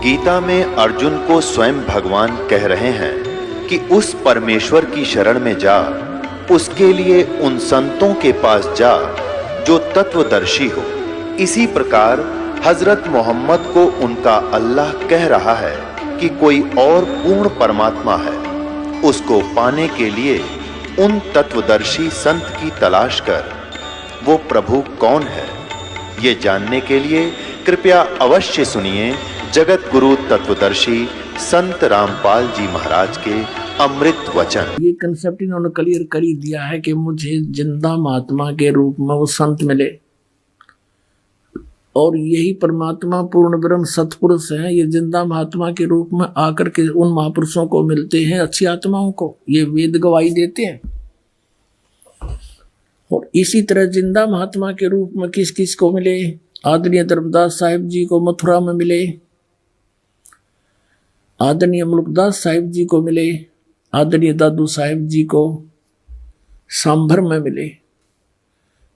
गीता में अर्जुन को स्वयं भगवान कह रहे हैं कि उस परमेश्वर की शरण में जा, उसके लिए उन संतों के पास जा जो तत्वदर्शी हो। इसी प्रकार हजरत मोहम्मद को उनका अल्लाह कह रहा है कि कोई और पूर्ण परमात्मा है, उसको पाने के लिए उन तत्वदर्शी संत की तलाश कर। वो प्रभु कौन है, ये जानने के लिए कृपया अवश्य सुनिए जगत गुरु तत्वदर्शी संत रामपाल जी महाराज के अमृत वचन। ये कंसेप्ट इन्होंने क्लियर कर ही दिया है कि मुझे जिंदा महात्मा के रूप में वो संत मिले, और यही परमात्मा पूर्ण ब्रह्म सतपुरुष है। ये जिंदा महात्मा के रूप में आकर के उन महापुरुषों को मिलते हैं, अच्छी आत्माओं को, ये वेद गवाही देते हैं। और इसी तरह जिंदा महात्मा के रूप में किस किस को मिले? आदरणीय धर्मदास साहिब जी को मथुरा में मिले, आदरणीय मुल्कदास साहिब जी को मिले, आदरणीय दादू साहिब जी को सांभर में मिले,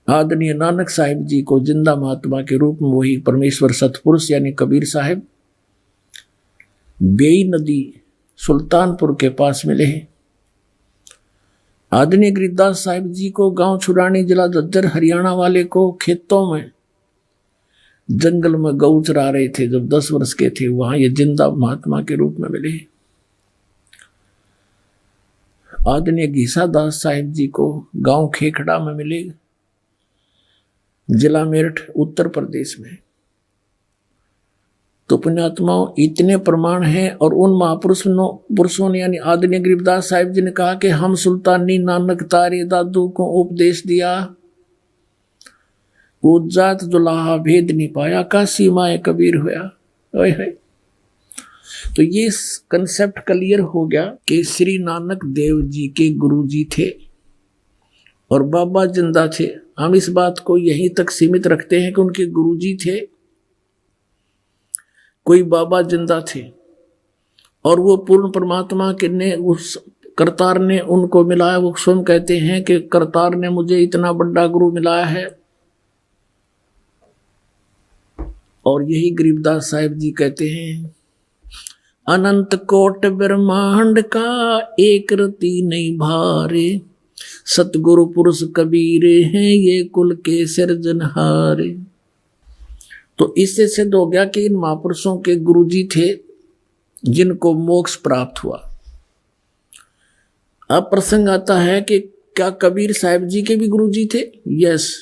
आदरणीय नानक साहिब जी को जिंदा महात्मा के रूप में वही परमेश्वर सतपुरुष यानी कबीर साहिब बेई नदी सुल्तानपुर के पास मिले हैं। आदरणीय गिरिदास साहिब जी को गांव छुरानी जिला झज्जर हरियाणा वाले को खेतों में जंगल में गऊ चरा रहे थे जब 10 वर्ष के थे, वहां ये जिंदा महात्मा के रूप में मिले। आदरणीय घीसा दास साहिब जी को गांव खेखड़ा में मिले, जिला मेरठ उत्तर प्रदेश में। तो पुण्यात्माओं इतने प्रमाण हैं। और उन महापुरुषों ने यानी आदरणीय गरीबदास साहिब जी ने कहा कि हम सुल्तानी नानक तारे दादू को उपदेश दिया, उज्जात दुलाहा भेद नहीं पाया, काशी माए कबीर होया। तो ये कंसेप्ट क्लियर हो गया कि श्री नानक देव जी के गुरु जी थे और बाबा जिंदा थे। हम इस बात को यहीं तक सीमित रखते हैं कि उनके गुरु जी थे, कोई बाबा जिंदा थे, और वो पूर्ण परमात्मा के ने उस करतार ने उनको मिलाया। वो स्वयं कहते हैं कि करतार ने मुझे इतना बड़ा गुरु मिलाया है। और यही गरीबदास साहिब जी कहते हैं, अनंत कोट ब्रह्मांड का एक रति नहीं भारे, सतगुरु पुरुष कबीरे हैं ये कुल के सिरजनहारे। तो इससे सिद्ध हो गया कि इन महापुरुषों के गुरुजी थे जिनको मोक्ष प्राप्त हुआ। अब प्रसंग आता है कि क्या कबीर साहिब जी के भी गुरुजी थे? यस,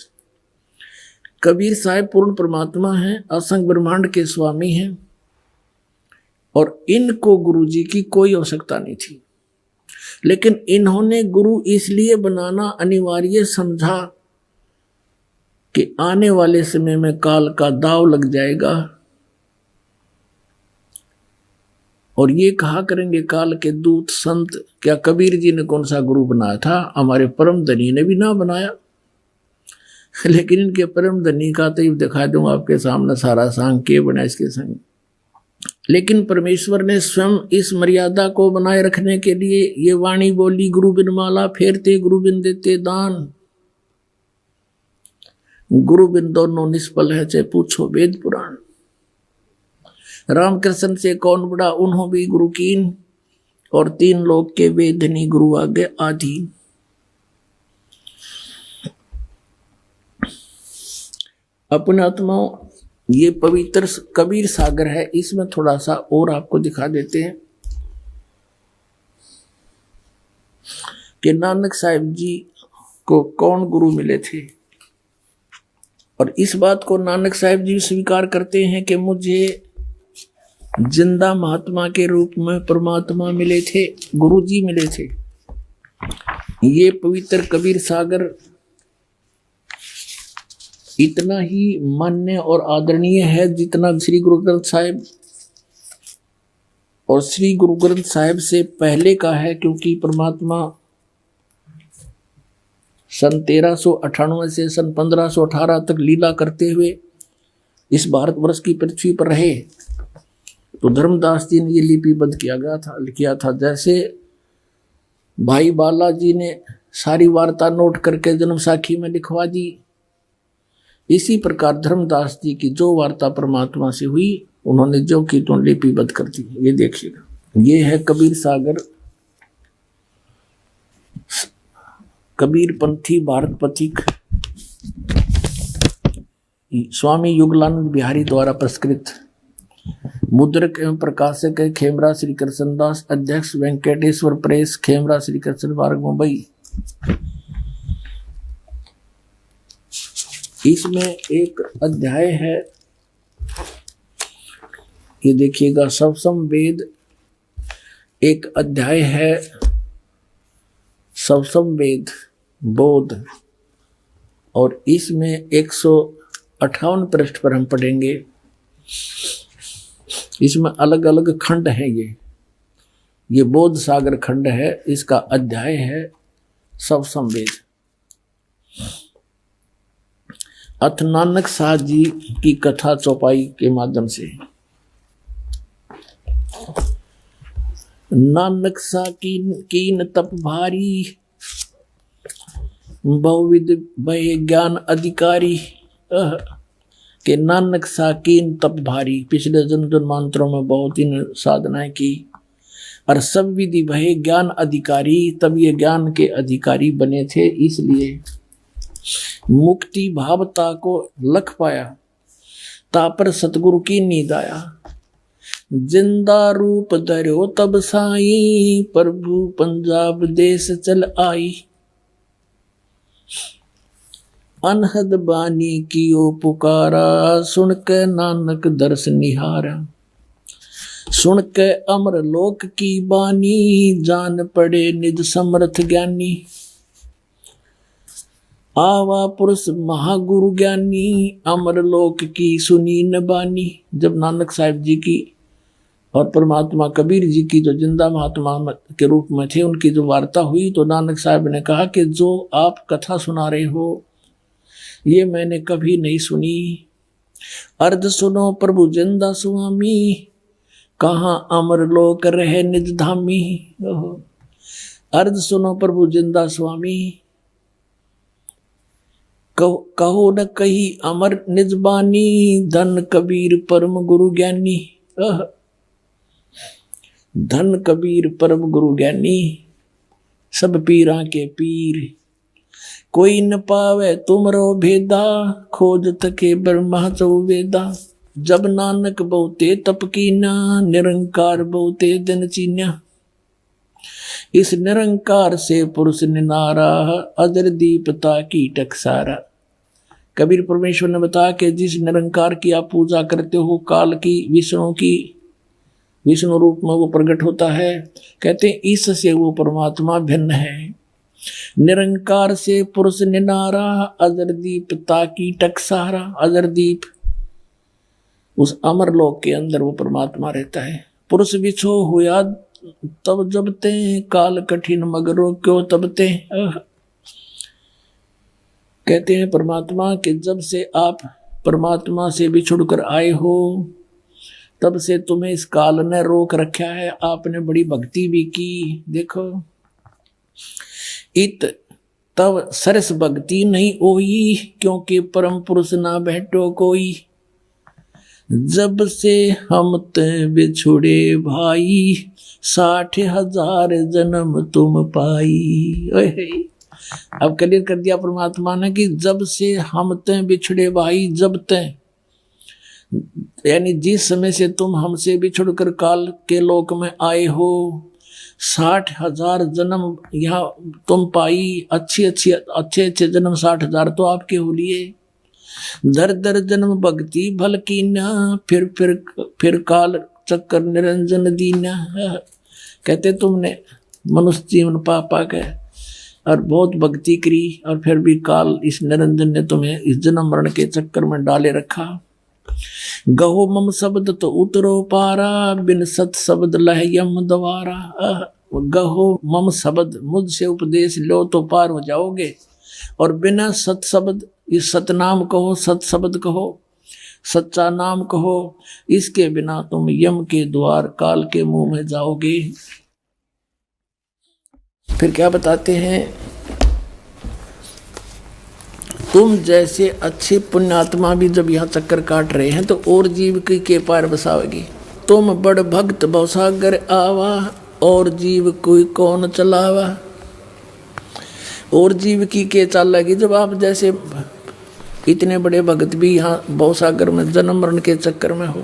कबीर साहिब पूर्ण परमात्मा हैं, असंग ब्रह्मांड के स्वामी हैं, और इनको गुरुजी की कोई आवश्यकता नहीं थी। लेकिन इन्होंने गुरु इसलिए बनाना अनिवार्य समझा कि आने वाले समय में काल का दाव लग जाएगा, और ये कहा करेंगे काल के दूत संत। क्या कबीर जी ने कौन सा गुरु बनाया था? हमारे परम धनी ने भी ना बनाया। लेकिन इनके परम धनी का तो दिखा दूंगा आपके सामने सारा सांग के बना इसके संग। लेकिन परमेश्वर ने स्वयं इस मर्यादा को बनाए रखने के लिए ये वाणी बोली, गुरु बिन माला फेरते गुरु बिन देते दान, गुरु बिन दोनों निष्फल है चाहे पूछो वेद पुराण। रामकृष्ण से कौन बड़ा उन्हों भी गुरु कीन, और 3 लोग के वेदनी गुरु आगे आधीन। अपने आत्माओं ये पवित्र कबीर सागर है, इसमें थोड़ा सा और आपको दिखा देते हैं कि नानक साहिब जी को कौन गुरु मिले थे। और इस बात को नानक साहिब जी स्वीकार करते हैं कि मुझे जिंदा महात्मा के रूप में परमात्मा मिले थे, गुरु जी मिले थे। ये पवित्र कबीर सागर इतना ही मान्य और आदरणीय है जितना श्री गुरु ग्रंथ साहिब और श्री गुरु ग्रंथ साहिब से पहले का है, क्योंकि परमात्मा सन 1398 से सन 1518 तक लीला करते हुए इस भारतवर्ष की पृथ्वी पर रहे। तो धर्मदास जी ने ये लिपिबद्ध किया था। जैसे भाई बालाजी ने सारी वार्ता नोट करके जन्म साखी में लिखवा दी, इसी प्रकार धर्मदास जी की जो वार्ता परमात्मा से हुई उन्होंने जो की तो लिपिबद्ध कर दी। ये देखिएगा, ये है कबीर सागर, कबीर पंथी भारत पथिक, स्वामी युगलानंद बिहारी द्वारा पुरस्कृत, मुद्रक एवं प्रकाशक है खेमरा श्री कृष्णदास, अध्यक्ष वेंकटेश्वर प्रेस, खेमरा श्री कृष्ण मार्ग, मुंबई। इसमें एक अध्याय है, ये देखिएगा, सवसम वेद, एक अध्याय है सवसम वेद बोध, और इसमें 158 पृष्ठ पर हम पढ़ेंगे। इसमें अलग अलग खंड हैं। ये बोध सागर खंड है, इसका अध्याय है सवसम वेद। अथ नानक साह जी की कथा चौपाई के माध्यम से। नानक साह कीन तप भारी, बहुविध भय ज्ञान अधिकारी। के नानक साह कीन तप भारी, पिछले जन्म जन्मांतरों में बहुत ही साधनाएं की, और सब विधि भय ज्ञान अधिकारी, तब ये ज्ञान के अधिकारी बने थे। इसलिए मुक्ति भावता को लख पाया, तापर सतगुरु की नींद आया। जिंदा रूप धर्यो तब साई, प्रभु पंजाब देश चल आई। अनहद बानी कियो पुकारा, सुन के नानक दर्श निहारा। सुन के अमर लोक की बानी, जान पड़े निज समर्थ ज्ञानी। आवा पुरुष महागुरु ज्ञानी, अमर लोक की सुनी न बानी। जब नानक साहिब जी की और परमात्मा कबीर जी की जो जिंदा महात्मा के रूप में थे, उनकी जो वार्ता हुई, तो नानक साहब ने कहा कि जो आप कथा सुना रहे हो ये मैंने कभी नहीं सुनी। अर्ध सुनो प्रभु जिंदा स्वामी, कहाँ अमर लोक रहे निज धामी। अर्ध सुनो प्रभु जिंदा स्वामी, कहो न कही अमर निज बानी। धन कबीर परम गुरु ज्ञानी। धन कबीर परम गुरु ज्ञानी, सब पीरा के पीर। कोई न पावे तुमरो भेदा, खोज तके ब्रह्मा चौवेदा। जब नानक बहुते तप कीना, निरंकार बहुते दिन चीन्या। इस निरंकार से पुरुष निनारा, अजर दीपता की टकसारा। कबीर परमेश्वर ने बताया कि जिस निरंकार की आप पूजा करते हो, काल की, विष्णु की, विष्णु रूप में वो प्रकट होता है। कहते हैं इससे वो परमात्मा भिन्न है। निरंकार से पुरुष निनारा, अजर दीप ताकी टकसारा। अजर दीप, उस अमर लोक के अंदर वो परमात्मा रहता है। पुरुष बिछो हुआ तब जबते, काल कठिन मगरो क्यों तबते। कहते हैं परमात्मा कि जब से आप परमात्मा से बिछुड़कर आए हो, तब से तुम्हें इस काल ने रोक रखा है। आपने बड़ी भक्ति भी की। देखो, इत तब सरस भक्ति नहीं होई, क्योंकि परम पुरुष ना बैठो कोई। जब से हम ते बिछुड़े भाई, 60,000 जन्म तुम पाई। अब क्लियर कर दिया परमात्मा ने कि जब से हम ते बिछड़े भाई, जब ते यानी जिस समय से तुम हमसे बिछुड़कर काल के लोक में आए हो, 60,000 जन्म यहाँ तुम पाई। अच्छे जन्म 60,000 तो आपके हो लिए। दर दर जन्म भक्ति भल कीना, फिर काल चक्कर निरंजन दीना। कहते तुमने मनुष्य जीवन पा के और बहुत भक्ति करी, और फिर भी काल इस निरंजन ने तुम्हें इस जन्म मरण के चक्कर में डाले रखा। गहो मम शब्द तो उतरो पारा, बिन सत शब्द लह यम द्वारा। गहो मम शब्द, मुझसे उपदेश लो तो पार हो जाओगे, और बिना सत शब्द, इस सतनाम कहो, सत शब्द कहो, सच्चा नाम कहो, इसके बिना तुम यम के द्वार काल के मुंह में जाओगे। फिर क्या बताते हैं, तुम जैसे अच्छे पुण्यात्मा भी जब यहाँ चक्कर काट रहे हैं तो और जीव की के पार बसाओगी। तुम बड़ भक्त भवसागर आवा, और जीव कोई कौन चलावा। और जीव की के चालेगी जब आप जैसे इतने बड़े भक्त भी यहाँ भवसागर में जन्म मरण के चक्कर में हो।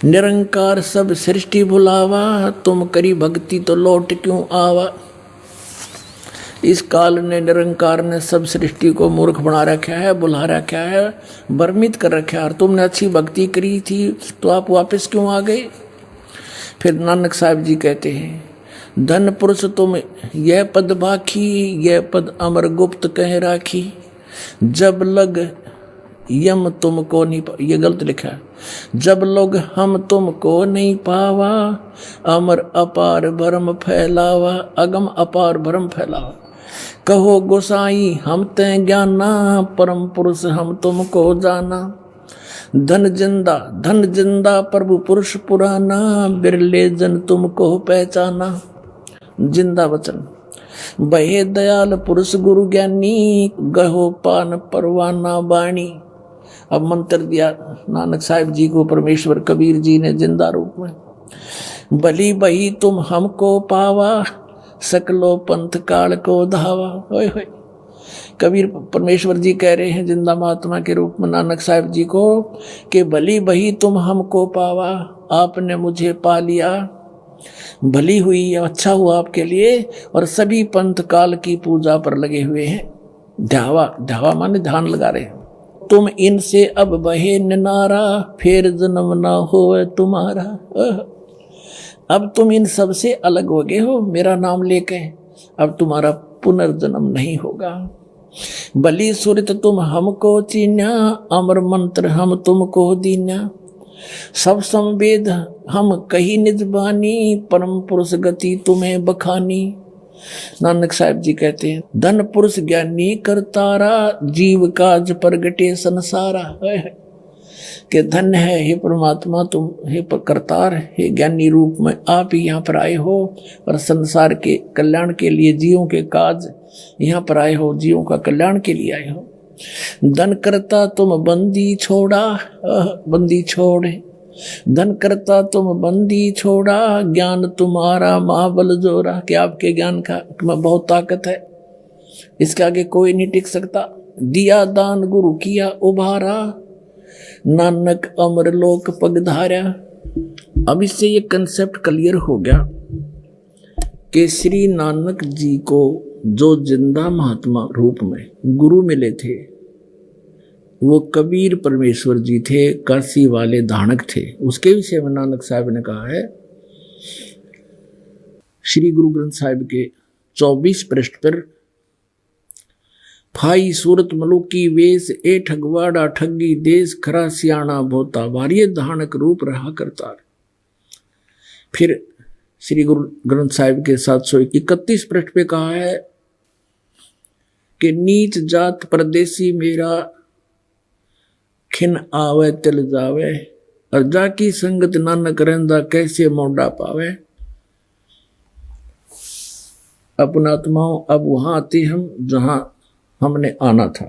निरंकार सब सृष्टि भुलावा, तुम करी भक्ति तो लौट क्यों आवा। इस काल ने निरंकार ने सब सृष्टि को मूर्ख बना रखा है, बुला रखा है, भ्रमित कर रखा है। और तुमने अच्छी भक्ति करी थी तो आप वापस क्यों आ गए। फिर नानक साहब जी कहते हैं, धन पुरुष तुम यह पद बाखी, यह पद अमर गुप्त कह राखी। जब लग यम तुमको नहीं ये गलत लिखा है, जब लोग हम तुमको नहीं पावा, अमर अपार भरम फैलावा। अगम अपार भरम फैलावा। कहो गोसाई हम ते ज्ञाना, परम पुरुष हम तुमको जाना। धन जिंदा प्रभु पुरुष पुराना, बिरले जन तुमको पहचाना। जिंदा वचन बहे दयाल पुरुष गुरु ज्ञानी, गहो पान परवाना बाणी। अब मंत्र दिया नानक साहिब जी को परमेश्वर कबीर जी ने जिंदा रूप में। भली बही तुम हमको पावा, सकलो पंथ काल को धावा। होय होय। कबीर परमेश्वर जी कह रहे हैं जिंदा महात्मा के रूप में नानक साहिब जी को कि भली बही तुम हमको पावा, आपने मुझे पा लिया, भली हुई, अच्छा हुआ आपके लिए। और सभी पंथ काल की पूजा पर लगे हुए हैं। ध्यावा माने ध्यान लगा रहे हैं। तुम इनसे अब बहे निनारा, फिर जन्म ना हो तुम्हारा। अब तुम इन सब से अलग हो गए हो मेरा नाम लेके, अब तुम्हारा पुनर्जन्म नहीं होगा। बलि सुरत तुम हमको चीन्या, अमर मंत्र हम तुमको दीन्या। सब संवेद हम कही निज बानी, परम पुरुष गति तुम्हें बखानी। नानक साहब जी कहते हैं, धन पुरुष ज्ञानी करतारा, जीव काज प्रगटे संसारा। कि धन है हे परमात्मा, तुम हे करतार, हे ज्ञानी रूप में आप ही यहाँ पर आए हो और संसार के कल्याण के लिए, जीवों के काज यहाँ पर आए हो, जीवों का कल्याण के लिए आए हो। धन करता तुम बंदी छोड़ा, बंदी छोड़े। धन करता तुम बंदी छोड़ा, ज्ञान तुम्हारा महाबल जोरा। कि आपके ज्ञान का बहुत ताकत है, इसके आगे कोई नहीं टिक सकता। दिया दान गुरु किया उभारा, नानक अमर लोक पगधारा। अब इससे ये कंसेप्ट क्लियर हो गया कि श्री नानक जी को जो जिंदा महात्मा रूप में गुरु मिले थे वो कबीर परमेश्वर जी थे, काशी वाले धानक थे। उसके विषय में नानक साहब ने कहा है श्री गुरु ग्रंथ साहिब के 24 पृष्ठ पर, फाई सूरत मलुकी वेश, ए ठगवाड़ा ठगी देश, खरा सियाणा भोता भारी धानक रूप रहा करता। फिर श्री गुरु ग्रंथ साहिब के 731 पृष्ठ पे कहा है कि नीच जात परदेसी मेरा, खिन आवे तिल जावे, और जाकी संगत नानक रहंदा कैसे मोड़ा पावे। अपना आत्माओं अब वहां आते हम जहां हमने आना था।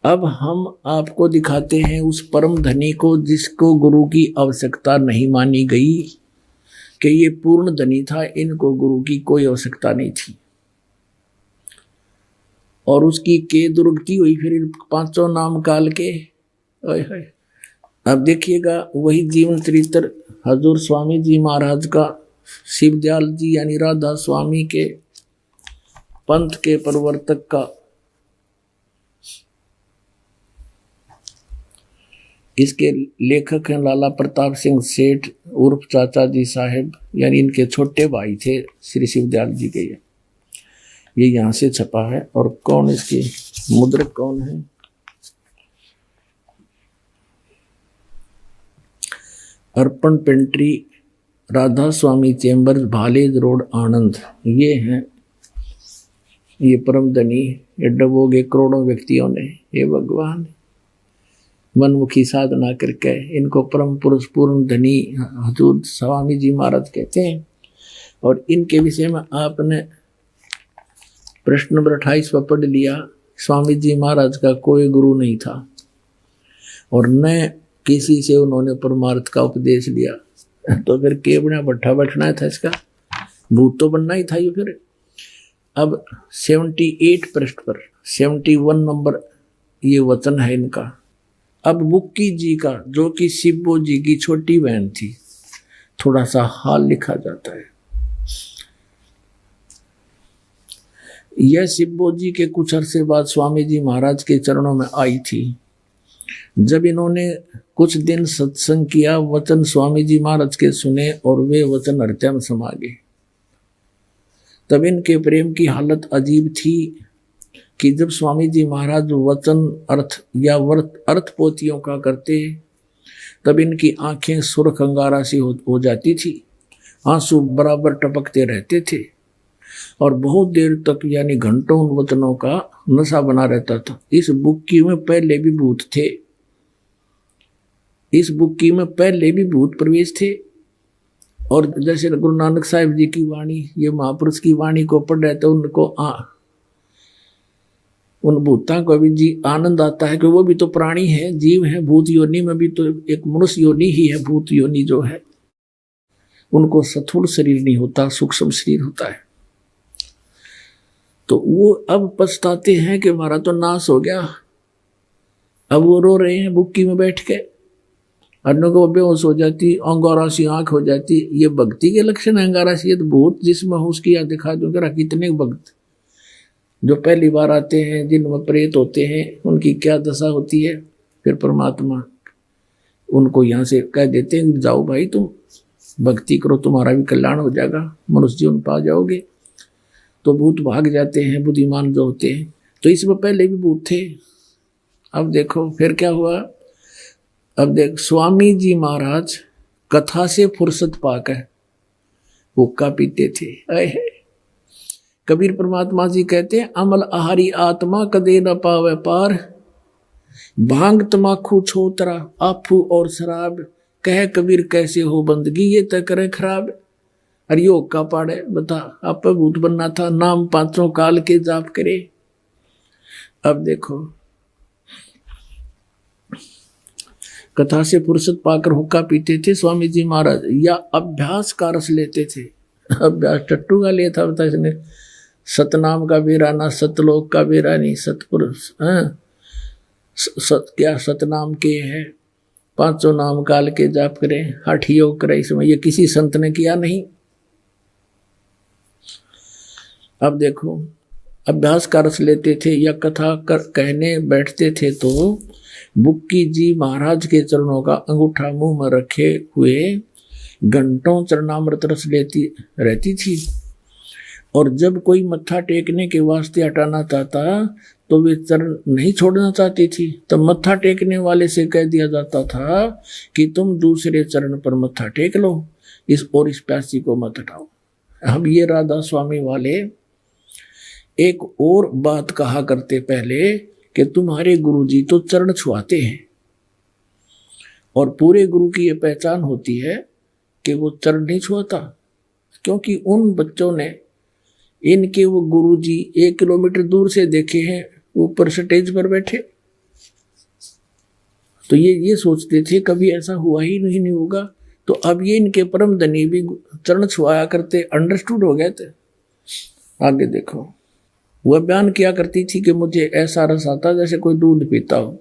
अब हम आपको दिखाते हैं उस परम धनी को जिसको गुरु की आवश्यकता नहीं मानी गई, कि ये पूर्ण धनी था, इनको गुरु की कोई आवश्यकता नहीं थी। और उसकी के दुर्गति हुई फिर 5 नाम काल के। अब देखिएगा वही जीवन चरित्र हजूर स्वामी जी महाराज का, शिवदयाल जी यानी राधा स्वामी के पंथ के प्रवर्तक का, इसके लेखक हैं लाला प्रताप सिंह सेठ उर्फ चाचा जी साहेब, यानी इनके छोटे भाई थे श्री शिवदयाल जी के। ये यहाँ से छपा है। और कौन इसके मुद्रक कौन है? अर्पण पेंट्री, राधा स्वामी चेम्बर्स, भालेज रोड, आनंद। ये हैं, ये परम धनी, ये डबोगे करोड़ों व्यक्तियों ने, ये भगवान मनमुखी साधना करके इनको परम पुरुष पूर्ण धनी हजूर स्वामी जी महाराज कहते हैं। और इनके विषय में आपने प्रश्न नंबर 28 पर पढ़ लिया स्वामी जी महाराज का कोई गुरु नहीं था और न किसी से उन्होंने परमार्थ का उपदेश लिया, तो फिर के बना भट्ठा बैठना था, इसका भूत तो बनना ही था ये। फिर अब 78 पृष्ठ पर 71 नंबर ये वचन है इनका। अब बुक्की जी का, जो कि शिवो जी की छोटी बहन थी, थोड़ा सा हाल लिखा जाता है। यह शिवो जी के कुछ अरसे बाद स्वामी जी महाराज के चरणों में आई थी। जब इन्होंने कुछ दिन सत्संग किया, वचन स्वामी जी महाराज के सुने और वे वचन हृदय में समा गए। तब इनके प्रेम की हालत अजीब थी कि जब स्वामी जी महाराज वचन अर्थ या अर्थ पोथियों का करते, तब इनकी आंखें सुर्ख अंगारा सी हो जाती थी, आंसू बराबर टपकते रहते थे और बहुत देर तक यानी घंटों उन वचनों का नशा बना रहता था। इस बुक्की में पहले भी भूत थे, इस बुक्की में पहले भी भूत प्रवेश थे। और जैसे गुरु नानक साहिब जी की वाणी, ये महापुरुष की वाणी को पढ़ रहे तो उनको उन भूतों को भी जी आनंद आता है कि वो भी तो प्राणी है, जीव है। भूत योनि में भी तो एक मनुष्य योनि ही है। भूत योनि जो है उनको स्थूल शरीर नहीं होता, सूक्ष्म शरीर होता है। तो वो अब पछताते हैं कि हमारा तो नाश हो गया। अब वो रो रहे हैं बुक्की में बैठ के, अन्यों को बेहोश हो जाती, अंगारा सी आंख हो जाती। ये भक्ति के लक्षण है। अंगारा सी तो भूत जिसमें हो उसकी याद दिखा दूंगा। कितने भक्त जो पहली बार आते हैं, जिनमें प्रेत होते हैं, उनकी क्या दशा होती है। फिर परमात्मा उनको यहाँ से कह देते हैं, जाओ भाई तुम भक्ति करो, तुम्हारा भी कल्याण हो जाएगा, मनुष्य जीवन पा जाओगे। तो भूत भाग जाते हैं, बुद्धिमान जो होते हैं। तो इसमें पहले भी भूत थे। अब देखो फिर क्या हुआ। अब देख, स्वामी जी महाराज कथा से फुर्सत पाकर हुक्का पीते थे। कबीर परमात्मा जी कहते हैं, अमल आहारी आत्मा कदे न पावे पार, भांग तमाखू छोतरा आफू और शराब, कह कबीर कैसे हो बंदगी ये तय करे खराब। अरे योग का पाड़े बता, आप भूत बनना था, नाम पांचों काल के जाप करे। अब देखो, कथा से फुर्सत पाकर हुक्का पीते थे स्वामी जी महाराज, या अभ्यास का रस लेते थे। अभ्यास टट्टू का लिया था, बता इसने सतनाम का बेरा ना सतलोक का बेरा नहीं, सतपुरुष क्या सतनाम के है, पांचों नाम काल के जाप करें, हठ योग करें। इसमें ये किसी संत ने किया नहीं। अब देखो, अभ्यास का रस लेते थे या कथा कहने बैठते थे तो बुक्की जी महाराज के चरणों का अंगूठा मुंह में रखे हुए घंटों चरणामृत रस लेती रहती थी। और जब कोई मत्था टेकने के वास्ते हटाना चाहता तो वे चरण नहीं छोड़ना चाहती थी। तब मत्था टेकने वाले से कह दिया जाता था कि तुम दूसरे चरण पर मत्था टेक लो, इस प्यासी को मत हटाओ। अब ये राधा स्वामी वाले एक और बात कहा करते पहले कि तुम्हारे गुरुजी तो चरण छुआते हैं, और पूरे गुरु की ये पहचान होती है कि वो चरण नहीं छुआता, क्योंकि उन बच्चों ने इनके वो गुरुजी 1 किलोमीटर दूर से देखे हैं, ऊपर स्टेज पर बैठे। तो ये सोचते थे कभी ऐसा हुआ ही नहीं होगा। तो अब ये इनके परम धनी भी चरण छुआया करते, अंडरस्टूड हो गए थे। आगे देखो, वह बयान किया करती थी कि मुझे ऐसा रस आता जैसे कोई दूध पीता हो।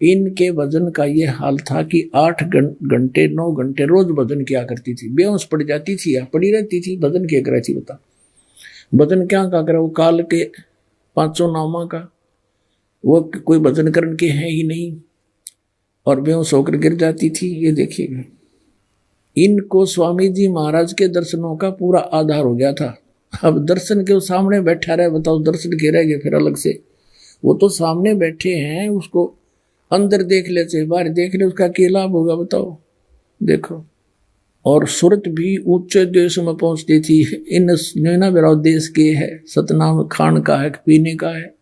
इनके भजन का ये हाल था कि 8 घंटे 9 घंटे रोज भजन किया करती थी। बेहोश पड़ जाती थी या पड़ी रहती थी, भजन किया कर थी। बता भजन क्या का करे, वो काल के 500 नामा का, वो कोई भजन करने के हैं ही नहीं, और बेहोश होकर गिर जाती थी। ये देखिएगा, इनको स्वामी जी महाराज के दर्शनों का पूरा आधार हो गया था। अब दर्शन के सामने बैठा रहे, बताओ दर्शन के रह गए फिर अलग से। वो तो सामने बैठे हैं, उसको अंदर देख ले चाहे बाहर देख ले, उसका क्या लाभ होगा बताओ। देखो, और सूरत भी ऊंचे देश में पहुंचती थी। इन नैना बेराव देश के है, सतनाम खान का है, पीने का है।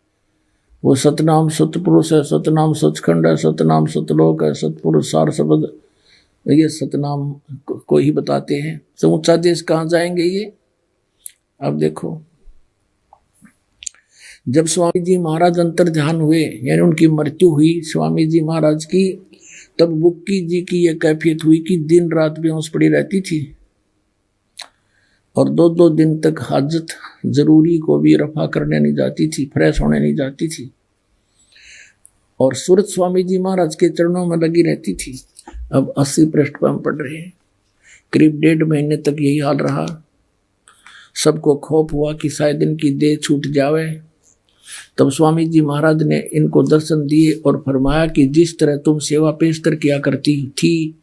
वो सतनाम सतपुरुष है, सतनाम सचखंड है, सतनाम सतलोक है, सतपुरुष सार शब्द, ये सतनाम को ही बताते हैं। तो ऊंचा देश कहाँ जाएंगे ये। अब देखो, जब स्वामी जी महाराज अंतर ध्यान हुए, यानी उनकी मृत्यु हुई स्वामी जी महाराज की, तब बुक्की जी की यह कैफियत हुई कि दिन रात बेहोश पड़ी रहती थी और 2-2 दिन तक हाजत जरूरी को भी रफा करने नहीं जाती थी, फ्रेश होने नहीं जाती थी और सूरत स्वामी जी महाराज के चरणों में लगी रहती थी। अब 80 पृष्ठ पर हम पढ़ रहे हैं। करीब 1.5 महीने तक यही हाल रहा। सबको खौफ हुआ कि शायद इनकी देह छूट जावे। तब स्वामी जी महाराज ने इनको दर्शन दिए और फरमाया कि जिस तरह तुम सेवा पेशतर किया करती थी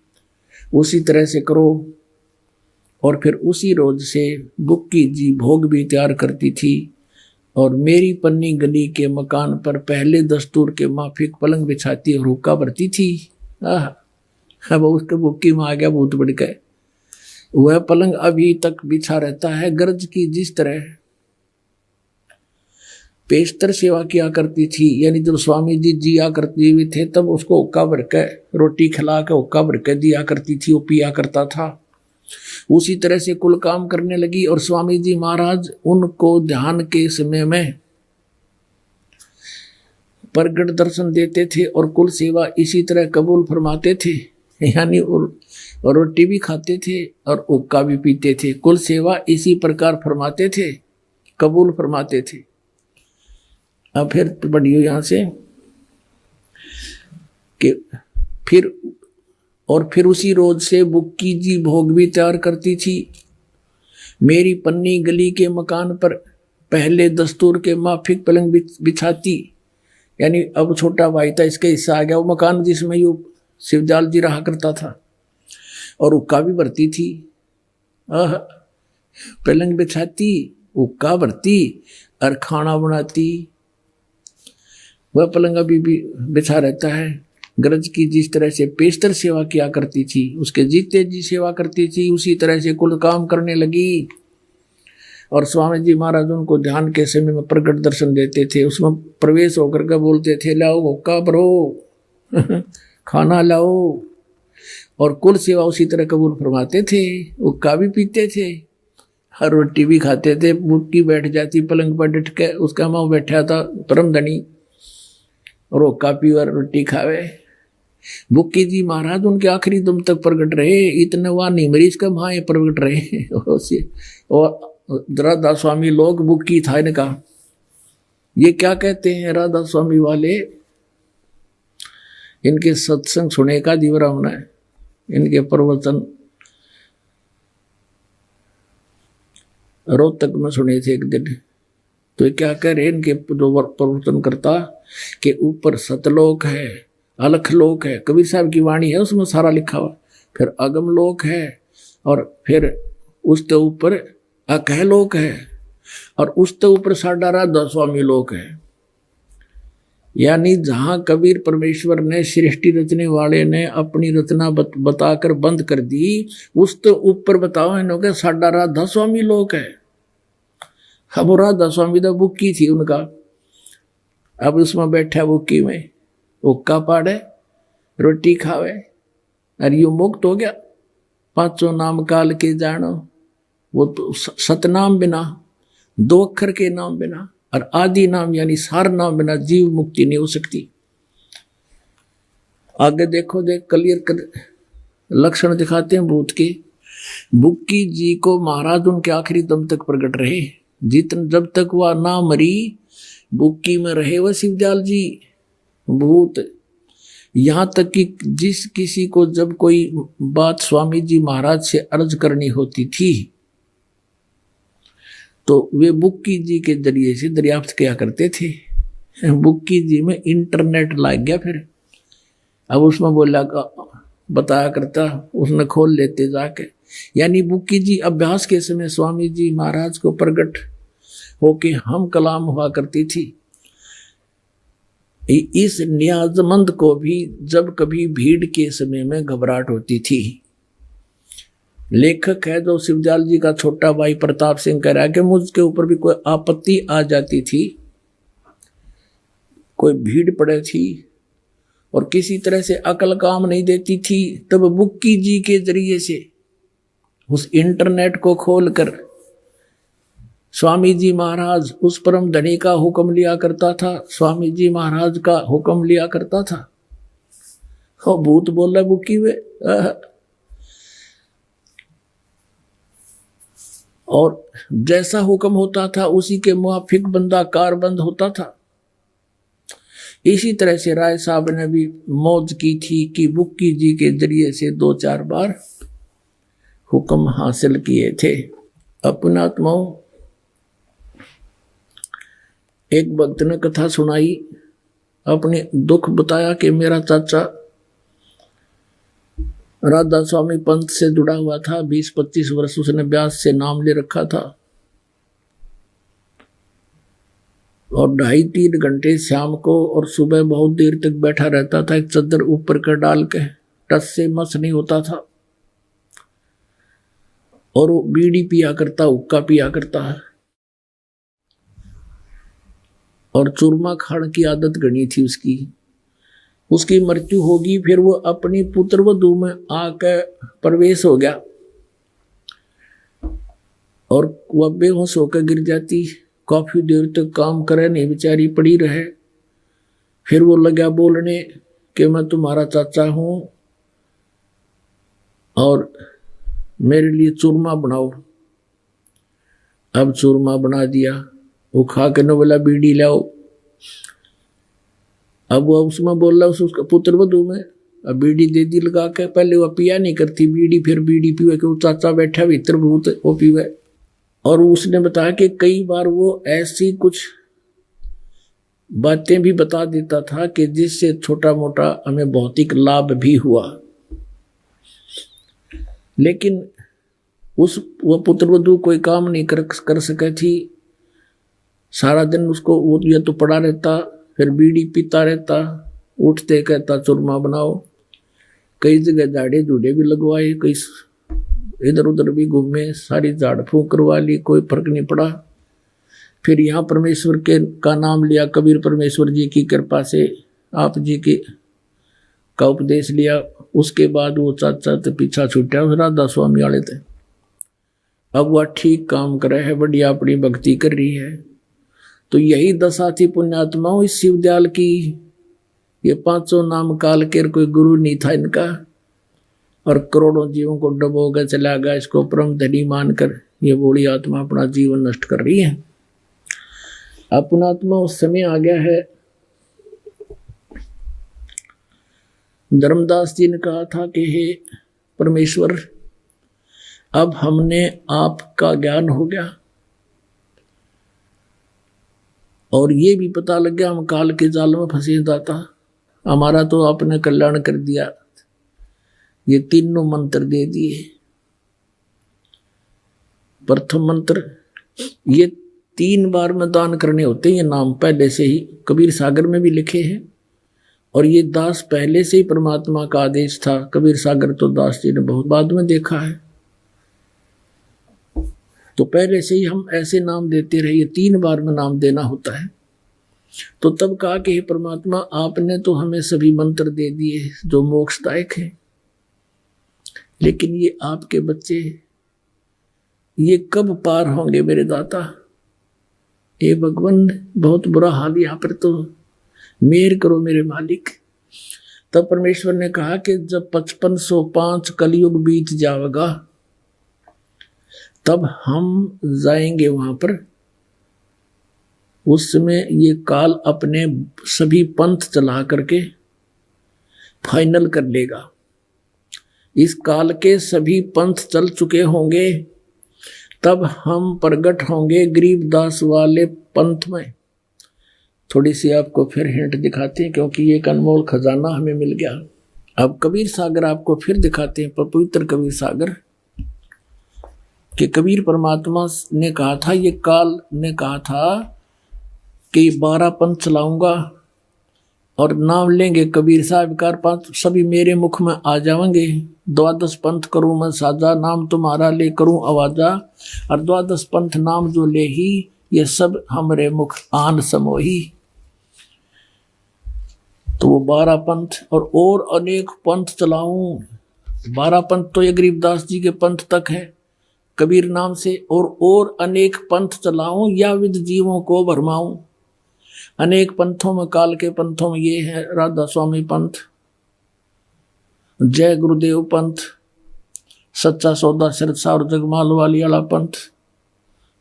उसी तरह से करो। और फिर उसी रोज से बुक्की जी भोग भी तैयार करती थी और मेरी पन्नी गली के मकान पर पहले दस्तूर के माफिक पलंग बिछाती और हुक्का भरती थी। अब उसके बुक्की में आ गया भूत बढ़ गए। वह पलंग अभी तक बिछा रहता है। गर्ज की जिस तरह पेशतर सेवा किया करती थी, यानी जब स्वामी जी जिया करते हुए थे तब उसको हुक्का भर के रोटी खिला के हुक्का भर के दिया करती थी, वो पिया करता था। उसी तरह से कुल काम करने लगी और स्वामी जी महाराज उनको ध्यान के समय में प्रगट दर्शन देते थे और कुल सेवा इसी तरह कबूल फरमाते थे, यानी और रोटी भी खाते थे और हुक्का भी पीते थे। कुल सेवा इसी प्रकार फरमाते थे, कबूल फरमाते थे। अब फिर बढ़ियो यहां से कि फिर उसी रोज से बुक्की जी भोग भी तैयार करती थी। मेरी पन्नी गली के मकान पर पहले दस्तूर के माफिक पलंग बिछाती, यानी अब छोटा भाई था इसके हिस्सा आ गया वो मकान जिसमें यू शिवजाल जी रहा करता था, और हुक्का भी भरती थी। पलंग बिछाती, हुक्का भरती और खाना बनाती। वह पलंग अभी भी बिछा रहता है। गरज की जिस तरह से पेशतर सेवा किया करती थी, उसके जीते जी सेवा करती थी, उसी तरह से कुल काम करने लगी। और स्वामी जी महाराज उनको ध्यान के समय में प्रगट दर्शन देते थे, उसमें प्रवेश होकर के बोलते थे लाओ हुक्का भरो खाना लाओ, और कुल सेवा उसी तरह कबूल फरमाते थे। हुक्का भी पीते थे, हर रोटी भी खाते थे। बुक्की बैठ जाती पलंग पर डट के, उसका माँ बैठा था परम धनी और हुक्का पी और रोटी खावे। बुक्की जी महाराज उनके आखिरी दम तक प्रगट रहे, इतने वहाँ नहीं मरीज का वहाँ प्रगट रहे। और राधा स्वामी लोग बुक्की था इनका। ये क्या कहते हैं राधा स्वामी वाले, इनके सत्संग सुने का दीवरा होना है, इनके प्रवचन रोहतक में सुने थे एक दिन। तो क्या कह रहे इनके जो प्रवचन करता कि ऊपर सतलोक है, अलख लोक है, कबीर साहब की वाणी है उसमें सारा लिखा हुआ, फिर अगम लोक है और फिर उसके ऊपर अकह लोक है और उसके ऊपर साडा राधा स्वामी लोक है। यानी जहां कबीर परमेश्वर ने सृष्टि रचने वाले ने अपनी रचना बताकर बंद कर दी, उसके ऊपर बताओ इन्होंने साडा राधा स्वामी लोक है। अब राधा स्वामी तो बुक्की थी उनका, अब उसमें बैठा बुक्की में हुक्का पाड़े रोटी खावे और यू मुक्त हो गया। पांचों नाम काल के जानो, वो तो सतनाम बिना, 2 अक्षर के नाम बिना और आदि नाम यानी सार नाम बिना जीव मुक्ति नहीं हो सकती। आगे देखो, देख क्लियर कर लक्षण दिखाते हैं भूत के। बुक्की जी को महाराज उनके आखिरी दम तक प्रकट रहे, जब तक वह ना मरी बुक्की में रहे वह शिवजाल जी भूत। यहाँ तक कि जिस किसी को जब कोई बात स्वामी जी महाराज से अर्ज करनी होती थी तो वे बुक्की जी के जरिए से दरियाफ्त किया करते थे। बुक्की जी में इंटरनेट लग गया, फिर अब उसमें बोला बताया करता, उसने खोल लेते जाके। यानी बुक्की जी अभ्यास के समय स्वामी जी महाराज को प्रकट होके हम कलाम हुआ करती थी। इस नियाजमंद को भी जब कभी भीड़ के समय में घबराहट होती थी, लेखक है जो शिवजाल जी का छोटा भाई प्रताप सिंह कह रहा है कि मुझके ऊपर भी कोई आपत्ति आ जाती थी, कोई भीड़ पड़े थी और किसी तरह से अकल काम नहीं देती थी, तब बुक्की जी के जरिए से उस इंटरनेट को खोलकर स्वामी जी महाराज उस परम धनी का हुक्म लिया करता था, स्वामी जी महाराज का हुक्म लिया करता था। और भूत बोला बुकी वे, और जैसा हुक्म होता था उसी के मुआफिक बंदा कारबंद होता था। इसी तरह से राय साहब ने भी मौज की थी कि बुक्की जी के जरिए से 2-4 बार हुक्म हासिल किए थे। अपनात्माओं, एक भक्त ने कथा सुनाई, अपने दुख बताया कि मेरा चाचा राधा स्वामी पंथ से जुड़ा हुआ था, 20-25 वर्ष उसने व्यास से नाम ले रखा था, और 2.5-3 घंटे शाम को और सुबह बहुत देर तक बैठा रहता था, एक चद्दर ऊपर कर डाल के, टस से मस नहीं होता था, और वो बीड़ी पिया करता, हुक्का पिया करता है, और चूरमा खाने की आदत गणी थी उसकी। उसकी मृत्यु होगी, फिर वो अपनी पुत्रवधू में आकर प्रवेश हो गया, और वह बेहोश होकर गिर जाती। काफी देर तक काम करे नहीं, बेचारी पड़ी रहे। फिर वो लगा बोलने कि मैं तुम्हारा चाचा हूं और मेरे लिए चूरमा बनाओ। अब चूरमा बना दिया, वो खा के न बोला बीड़ी लाओ। अब वो उसमें बोल रहा उसका पुत्र वधू में, अब बीड़ी दे दी लगा के। पहले वो पिया नहीं करती बीड़ी, फिर बीड़ी पीवे कि वो चाचा बैठा भीतर भूत वो पीवे। और उसने बताया कि कई बार वो ऐसी कुछ बातें भी बता देता था कि जिससे छोटा मोटा हमें भौतिक लाभ भी हुआ, लेकिन वो पुत्रवधू कोई काम नहीं कर सके थी। सारा दिन उसको वो या तो पड़ा रहता, फिर बीड़ी पीता रहता, उठते कहता चूरमा बनाओ। कई जगह झाड़े झूड़े भी लगवाए, कई इधर उधर भी घूमे, सारी झाड़ फूंक करवा ली, कोई फर्क नहीं पड़ा। फिर यहाँ परमेश्वर का नाम लिया, कबीर परमेश्वर जी की कृपा से आप जी की का उपदेश लिया। उसके बाद वो चाचा तो पीछा छूटा, राधा स्वामी वाले थे। अब वह ठीक काम कर रहे है, बढ़िया अपनी भक्ति कर रही है। तो यही दशा थी पुण्यात्माओं इस शिवदयाल की। ये 500 नाम काल के कोई गुरु नहीं था इनका, और करोड़ों जीवों को डबो कर चला गया। इसको परम धनी मानकर ये बूढ़ी आत्मा अपना जीवन नष्ट कर रही है। अपना आत्मा उस समय आ गया है। धर्मदास जी ने कहा था कि हे परमेश्वर, अब हमने आपका ज्ञान हो गया और ये भी पता लग गया हम काल के जाल में फंसे जाता। हमारा तो आपने कल्याण कर दिया। ये तीनों मंत्र दे दिए। प्रथम मंत्र, ये 3 बार में दान करने होते हैं। ये नाम पहले से ही कबीर सागर में भी लिखे हैं, और ये दास पहले से ही परमात्मा का आदेश था। कबीर सागर तो दास जी ने बहुत बाद में देखा है, तो पहले से ही हम ऐसे नाम देते रहे। ये 3 बार में नाम देना होता है। तो तब कहा कि हे परमात्मा, आपने तो हमें सभी मंत्र दे दिए जो मोक्षदायक है, लेकिन ये आपके बच्चे ये कब पार होंगे मेरे दाता? हे भगवान, बहुत बुरा हाल यहाँ पर, तो मेहर करो मेरे मालिक। तब परमेश्वर ने कहा कि जब 5505 कलयुग बीत जाएगा तब हम जाएंगे वहां पर। उस समय ये काल अपने सभी पंथ चला करके फाइनल कर लेगा। इस काल के सभी पंथ चल चुके होंगे, तब हम प्रकट होंगे गरीबदास वाले पंथ में। थोड़ी सी आपको फिर हिंट दिखाते हैं, क्योंकि ये एक अनमोल खजाना हमें मिल गया। अब कबीर सागर आपको फिर दिखाते हैं, पवित्र कबीर सागर कि कबीर परमात्मा ने कहा था, ये काल ने कहा था कि 12 पंथ चलाऊंगा और नाम लेंगे कबीर साहब का, 5 सभी मेरे मुख में आ जाएंगे। 12 पंथ करूं मैं साजा, नाम तुम्हारा ले करूं आवाजा, और 12 पंथ नाम जो ले ही, ये सब हमरे मुख आन समोही। तो वो 12 पंथ और अनेक पंथ चलाऊं। 12 पंथ तो ये गरीबदास जी के पंथ तक है, कबीर नाम से, और अनेक पंथ चलाऊं या विद जीवों को भरमाऊं। अनेक पंथों में, काल के पंथों में ये है राधा स्वामी पंथ, जय गुरुदेव पंथ, सच्चा सौदा सिरसा और जगमाल वाली वाला पंथ,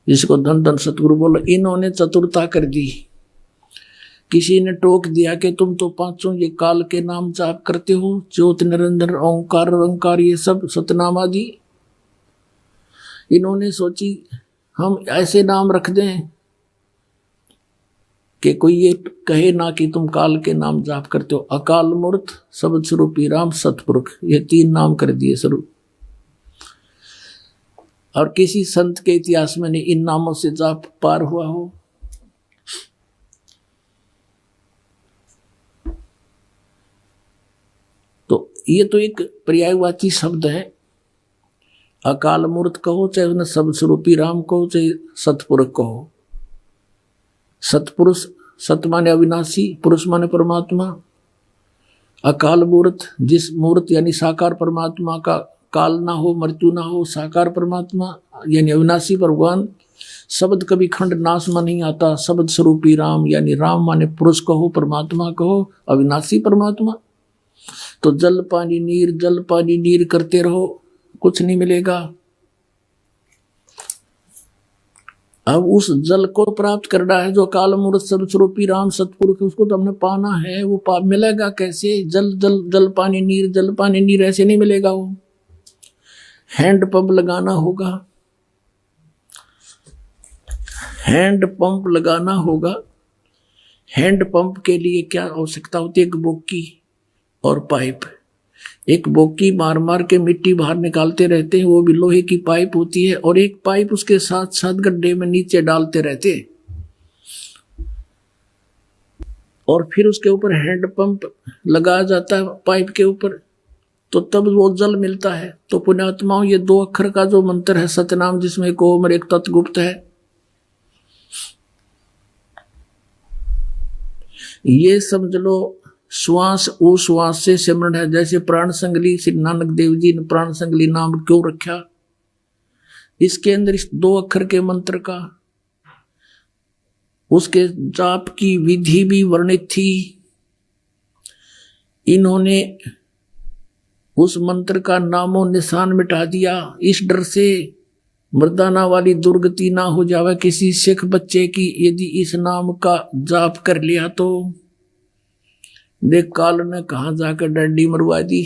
जिसको धन धन सतगुरु बोलो। इन्होंने चतुरता कर दी। किसी ने टोक दिया कि तुम तो पांचों ये काल के नाम जाप करते हो, ज्योत निरंजन ओंकार ओंकार ये सब सतनाम आदि। इन्होंने सोची हम ऐसे नाम रख दें कि कोई ये कहे ना कि तुम काल के नाम जाप करते हो। अकाल मूर्त, शब्द स्वरूपी राम, सतपुरुष, ये 3 नाम कर दिए शुरू। और किसी संत के इतिहास में नहीं इन नामों से जाप पार हुआ हो। तो ये तो एक पर्यायवाची शब्द है। अकाल मूर्त कहो, चाहे उन्हें शब्द स्वरूपी राम कहो, चाहे सतपुरुष कहो। सतपुरुष, सत माने अविनाशी, पुरुष माने परमात्मा। अकाल मूर्त, जिस मूर्त यानी साकार परमात्मा का काल ना हो, मृत्यु ना हो, साकार परमात्मा यानी अविनाशी भगवान। शब्द कभी खंड नाश में नहीं आता। शब्द स्वरूपी राम यानी राम माने पुरुष कहो, परमात्मा कहो, अविनाशी परमात्मा। तो जल पानी नीर, जल पानी नीर करते रहो, कुछ नहीं मिलेगा। अब उस जल को प्राप्त करना है जो काल मूर्त सर्व स्वरूपी राम सतपुरुष, उसको तो हमने पाना है। वो मिलेगा कैसे? जल जल जल पानी नीर, जल पानी नीर ऐसे नहीं मिलेगा। वो हैंड पंप लगाना होगा, हैंड पंप लगाना होगा। हैंड पंप के लिए क्या आवश्यकता होती है? एक बोकी और पाइप। एक बोकी मार मार के मिट्टी बाहर निकालते रहते हैं, वो भी लोहे की पाइप होती है, और एक पाइप उसके साथ साथ गड्ढे में नीचे डालते रहते हैं, और फिर उसके ऊपर हैंड पंप लगाया जाता है पाइप के ऊपर, तो तब वो जल मिलता है। तो पुण्यात्माओं, ये 2 अक्षर का जो मंत्र है सतनाम, जिसमें एक ओम और एक तत्गुप्त है, ये समझ लो श्वास उश्वास से सिमरण है। जैसे प्राण संगली, श्री नानक देव जी ने प्राण संगली नाम क्यों रखा? इसके अंदर इस 2 अक्षर के मंत्र का, उसके जाप की विधि भी वर्णित थी। इन्होंने उस मंत्र का नामो निशान मिटा दिया, इस डर से मर्दाना वाली दुर्गति ना हो जावे किसी सिख बच्चे की, यदि इस नाम का जाप कर लिया तो। देख, काल ने कहां जाकर डंडी मरवा दी,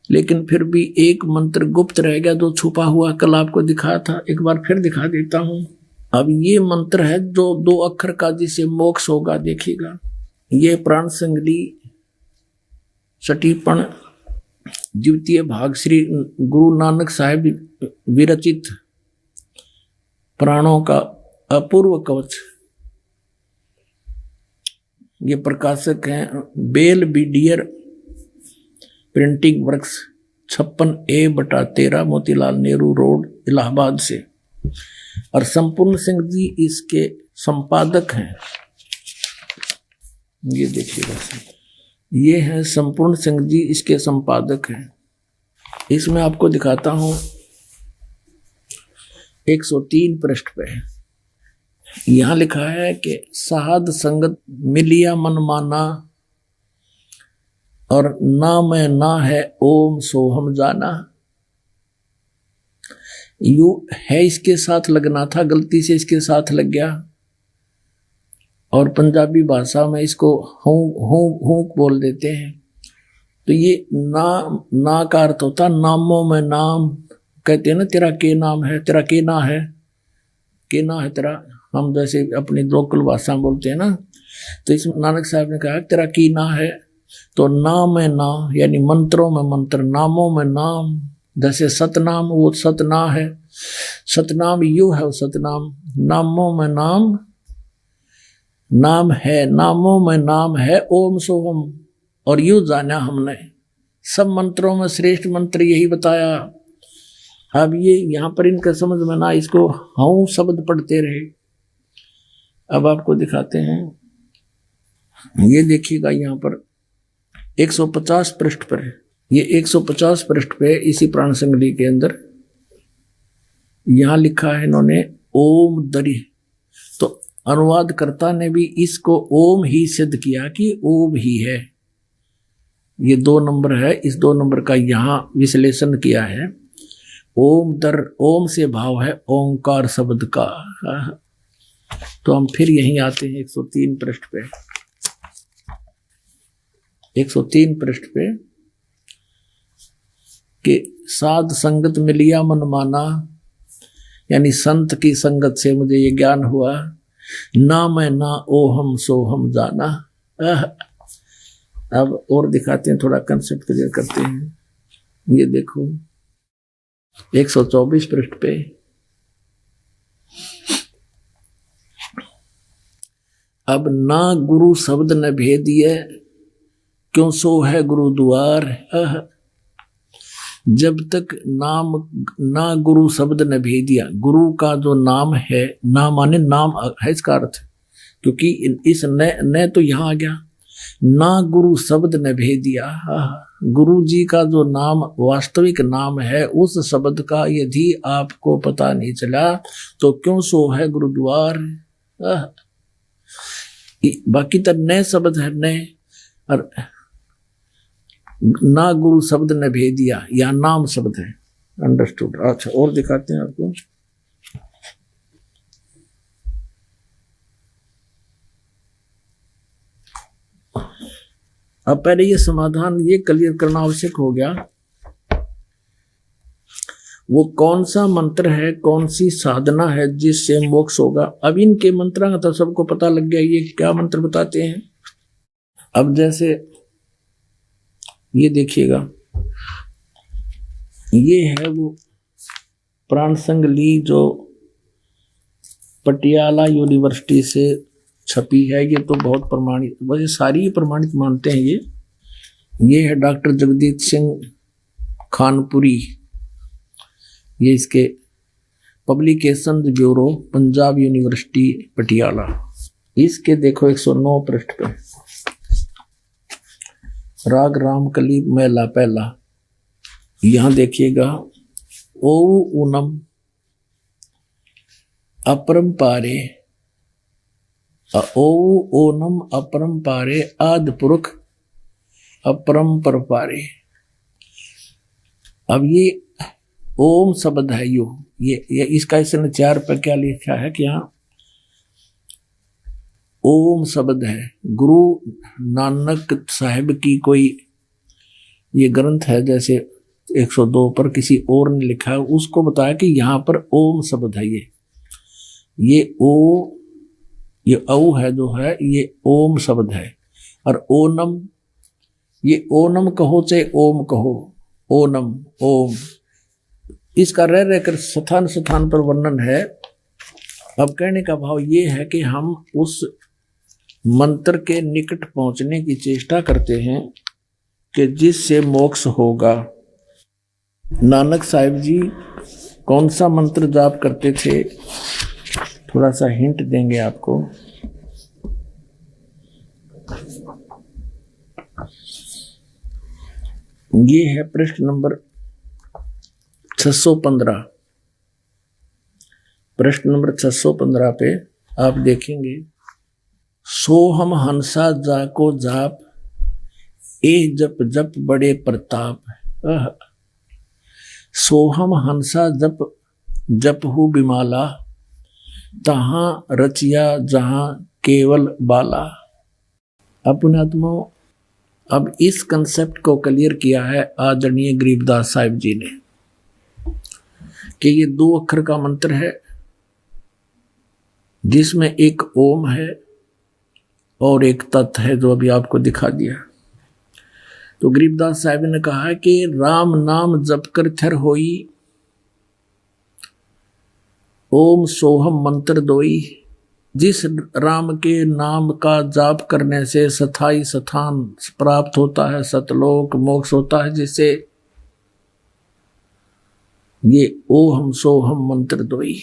लेकिन फिर भी एक मंत्र गुप्त रह गया जो छुपा हुआ, कल आपको दिखाया था, एक बार फिर दिखा देता हूं। अब ये मंत्र है जो 2 अक्षर का, जिसे मोक्ष होगा, देखिएगा। ये प्राण संगली सटीपण द्वितीय भाग श्री गुरु नानक साहिब विरचित प्राणों का अपूर्व कवच। ये प्रकाशक हैं Belvedere printing works, 56A/13 Motilal Nehru road, Allahabad से। और संपूर्ण सिंह जी इसके संपादक हैं। ये देखिएगा, ये है संपूर्ण सिंह जी, इसके संपादक हैं। इसमें आपको दिखाता हूं 103 पृष्ठ पे यहां लिखा है कि साध संगत मिलिया मन माना, और ना मैं ना है ओम सोहम जाना। यू है इसके साथ लगना था, गलती से इसके साथ लग गया, और पंजाबी भाषा में इसको हूं बोल देते हैं। तो ये ना का अर्थ होता नामों में नाम। कहते हैं ना, तेरा के नाम है, तेरा के ना है, के ना है तेरा। हम जैसे अपनी लोकल भाषा बोलते हैं ना, तो इसमें नानक साहब ने कहा तेरा की ना है, तो नाम में ना यानी मंत्रों में मंत्र, नामों में नाम। जैसे सतनाम, वो सतना है, सतनाम यू है, वो सतनाम। नामों में नाम, नाम है, नामों में नाम है ओम सोहम। और यू जाना हमने, सब मंत्रों में श्रेष्ठ मंत्र यही बताया। अब ये यहाँ पर इनका समझ में ना, इसको हूं शब्द पढ़ते रहे। अब आपको दिखाते हैं, ये देखिएगा यहाँ पर 150 पृष्ठ पर है। ये 150 पृष्ठ पे इसी प्राण संगली के अंदर यहां लिखा है इन्होंने ओम दरी, तो अनुवादकर्ता ने भी इसको ओम ही सिद्ध किया कि ओम ही है। ये 2 नंबर है, इस 2 नंबर का यहां विश्लेषण किया है। ओम दर, ओम से भाव है ओंकार शब्द का। तो हम फिर यहीं आते हैं 103 पृष्ठ पे। 103 पृष्ठ पे कि साध संगत में लिया मन माना, यानी संत की संगत से मुझे ये ज्ञान हुआ, ना मैं ना ओहम सोहम जाना। अब और दिखाते हैं, थोड़ा कंसेप्ट क्लियर करते हैं। ये देखो 124 पृष्ठ पे, अब ना गुरु शब्द न भेदिए, क्यों सो है गुरु द्वार। जब तक नाम ना गुरु शब्द न भेदिया, गुरु का जो नाम है, ना माने नाम है इसका अर्थ, क्योंकि इस न तो यहां आ गया, ना गुरु शब्द न भेदिया। गुरु जी का जो नाम वास्तविक नाम है, उस शब्द का यदि आपको पता नहीं चला तो क्यों सो है गुरुद्वार। बाकी तो नए शब्द है, नए, और ना गुरु शब्द ने भेदिया, या नाम शब्द है। अंडरस्टूड। अच्छा, और दिखाते हैं आपको। अब पहले ये समाधान ये क्लियर करना आवश्यक हो गया, वो कौन सा मंत्र है, कौन सी साधना है जिससे मोक्ष होगा। अब इनके मंत्रों का तो सबको पता लग गया, ये क्या मंत्र बताते हैं। अब जैसे ये देखिएगा, ये है वो प्राण संग ली जो पटियाला यूनिवर्सिटी से छपी है। ये तो बहुत प्रमाणित, वैसे सारी प्रमाणित मानते हैं। ये है डॉक्टर जगदीश सिंह खानपुरी, ये इसके publication bureau, Punjab university Patiala. इसके देखो 109 पृष्ठ पे, राग रामकली मेला पहला, यहां देखिएगा, ओ ऊनम अपरंपारे, ओ ओनम अपरंपारे आदि पुरुष अपरंपर पारे। अब ये ओम शब्द है, ये इसका इसने 4 पर क्या लिखा है कि यहाँ ओम शब्द है। गुरु नानक साहिब की कोई ये ग्रंथ है, जैसे 102 पर किसी और ने लिखा है, उसको बताया कि यहाँ पर ओम शब्द है। ये औ है जो है, ये ओम शब्द है। और ओनम, ये ओनम कहो चाहे ओम कहो, ओनम ओम, इसका रह रहकर स्थान स्थान पर वर्णन है। अब कहने का भाव ये है कि हम उस मंत्र के निकट पहुंचने की चेष्टा करते हैं कि जिससे मोक्ष होगा। नानक साहिब जी कौन सा मंत्र जाप करते थे, थोड़ा सा हिंट देंगे आपको। ये है पृष्ठ नंबर 615, पृष्ठ नंबर 615 पे आप देखेंगे, सोहम हंसा जाको जाप, ए जप जप बड़े प्रताप। सोहम हंसा जप जप हु बिमाला, तहां रचिया जहां केवल बाला। अपनात्मा, अब इस कंसेप्ट को क्लियर किया है आदरणीय गरीबदास साहिब जी ने कि ये 2 अक्षर का मंत्र है जिसमें एक ओम है और एक तत् है जो अभी आपको दिखा दिया। तो गरीबदास साहिब ने कहा है कि राम नाम जप कर थर होई, ओम सोहम मंत्र दोई। जिस राम के नाम का जाप करने से स्थाई स्थान प्राप्त होता है, सतलोक मोक्ष होता है, जिससे ये ओहम सोहम मंत्र दोई।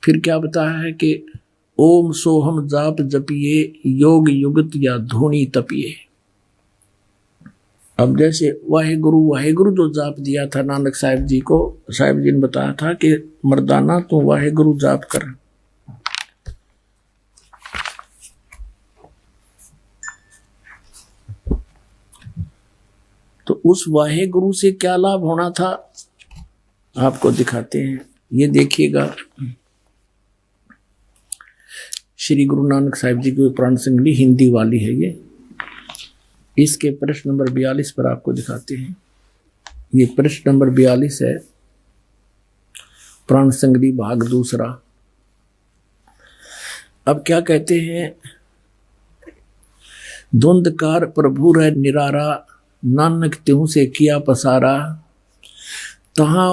फिर क्या बताया है कि ओम सोहम जाप जपिए, योग युगत या धूनी तपिए। अब जैसे वाहेगुरु जो जाप दिया था नानक साहिब जी को, साहिब जी ने बताया था कि मर्दाना तू वाहेगुरु जाप कर। तो उस वाहेगुरु से क्या लाभ होना था आपको दिखाते हैं। ये देखिएगा, श्री गुरु नानक साहिब जी की प्राण संगली हिंदी वाली है ये। इसके प्रश्न नंबर 42 पर आपको दिखाते हैं। ये प्रश्न नंबर 42 है, प्राण संगली भाग दूसरा। अब क्या कहते हैं, धुंधकार प्रभु रह निरारा, नानक त्यों से किया पसारा, तहां